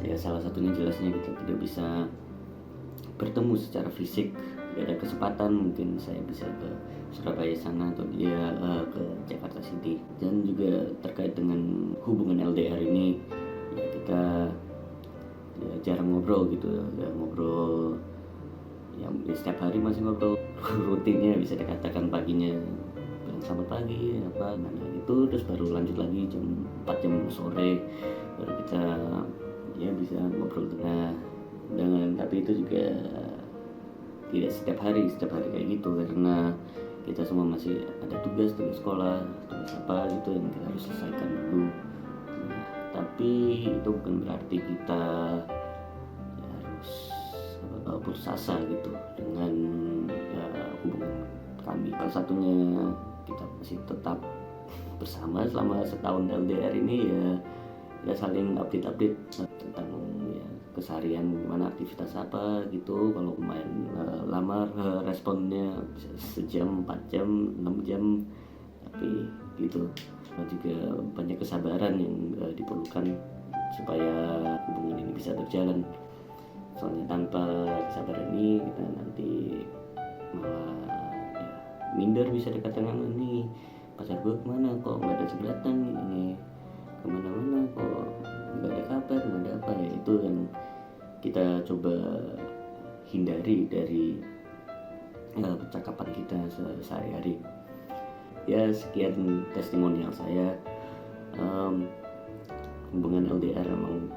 Speaker 10: Ya, salah satunya jelasnya kita tidak bisa bertemu secara fisik. Tidak ada kesempatan, mungkin saya bisa ke Surabaya sana atau dia ke Jakarta City. Dan juga terkait dengan hubungan LDR ini, ya kita ya jarang ngobrol gitu, ya ngobrol yang setiap hari masih ngobrol. Rutinnya bisa dikatakan paginya bilang selamat pagi apa mana gitu, terus baru lanjut lagi jam 4 jam sore baru kita ya bisa ngobrol dengan tapi itu juga tidak setiap hari kayak gitu, karena kita semua masih ada tugas sekolah, tugas apa gitu yang kita harus selesaikan dulu. Nah, tapi itu bukan berarti kita ya harus putus asa gitu dengan ya, hubungan kami. Salah satunya kita masih tetap bersama selama setahun LDR ini, ya saling update tentang ya keseharian, gimana aktivitas apa gitu. Kalau main lama responnya bisa sejam, 4 jam, 6 jam, tapi gitu. Juga banyak kesabaran yang diperlukan supaya hubungan ini bisa berjalan. Soalnya tanpa kesabaran ini kita nanti malah ya, minder, bisa dikatakan ini pacar gue kemana kok nggak ada seberatan, ini kemana-mana kok nggak ada kabar, nggak ada apa ya. Itu yang kita coba hindari dari percakapan kita sehari-hari. Ya, sekian testimonial saya. Hubungan LDR memang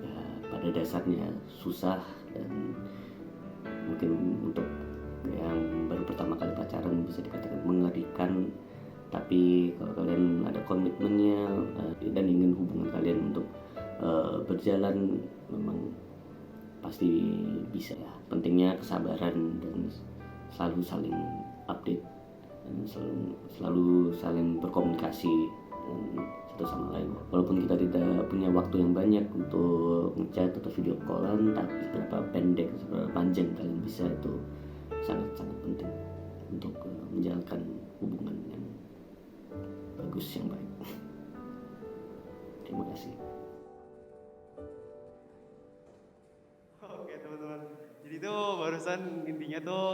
Speaker 10: ya, pada dasarnya susah, dan mungkin untuk yang baru pertama kali pacaran bisa dikatakan mengerikan. Tapi kalau kalian ada komitmennya dan ingin hubungan kalian untuk berjalan, memang pasti bisa ya. Pentingnya kesabaran dan selalu saling update dan selalu saling berkomunikasi dan satu sama lain. Walaupun kita tidak punya waktu yang banyak untuk ngechat atau video callan, tapi seberapa pendek, seberapa panjang kalian bisa, itu sangat-sangat penting untuk menjalankan hubungan yang bagus, yang baik. Terima kasih.
Speaker 1: Oke teman-teman, jadi tuh barusan intinya tuh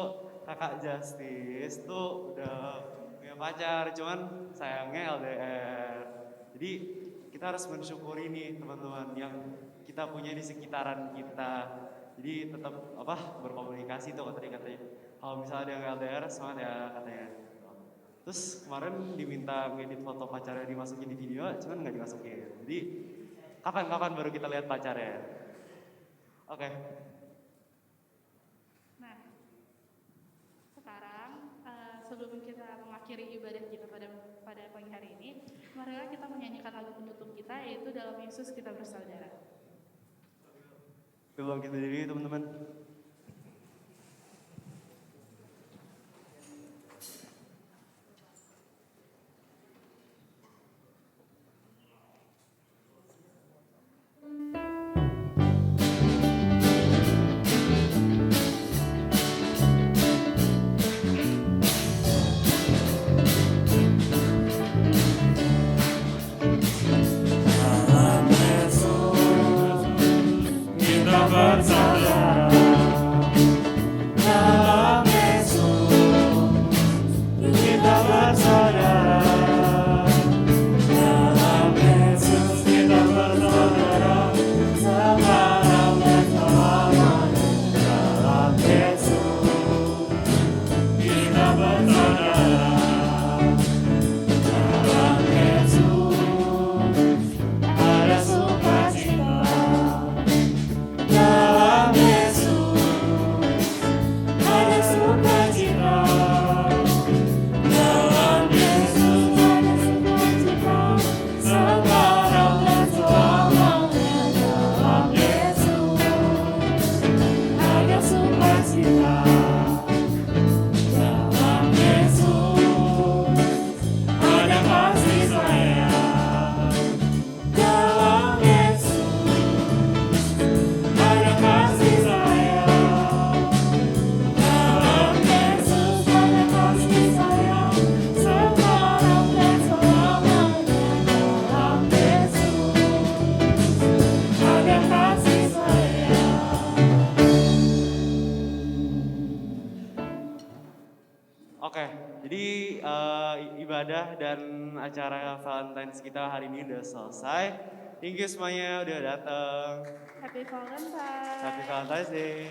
Speaker 1: kakak Justice tuh udah punya pacar, cuman sayangnya LDR. Jadi kita harus mensyukuri nih teman-teman yang kita punya di sekitaran kita. Jadi tetap berkomunikasi tuh katanya. Kalau misalnya ada yang LDR, semangat ya katanya. Terus kemarin diminta ngedit foto pacarnya dimasukin di video, cuman nggak dimasukin. Jadi kapan baru kita lihat pacarnya? Oke.
Speaker 2: Nah, sekarang sebelum kita mengakhiri ibadah kita pada pagi hari ini, marilah kita menyanyikan lagu penutup kita, yaitu Dalam Yesus Kita Bersaudara.
Speaker 1: Coba kita diri teman-teman.
Speaker 6: Dalam Yesus kita bersaudara.
Speaker 1: Oke, jadi ibadah dan acara Valentine's kita hari ini udah selesai. Thank you semuanya udah datang.
Speaker 2: Happy Valentine.
Speaker 1: Happy Valentine's Day.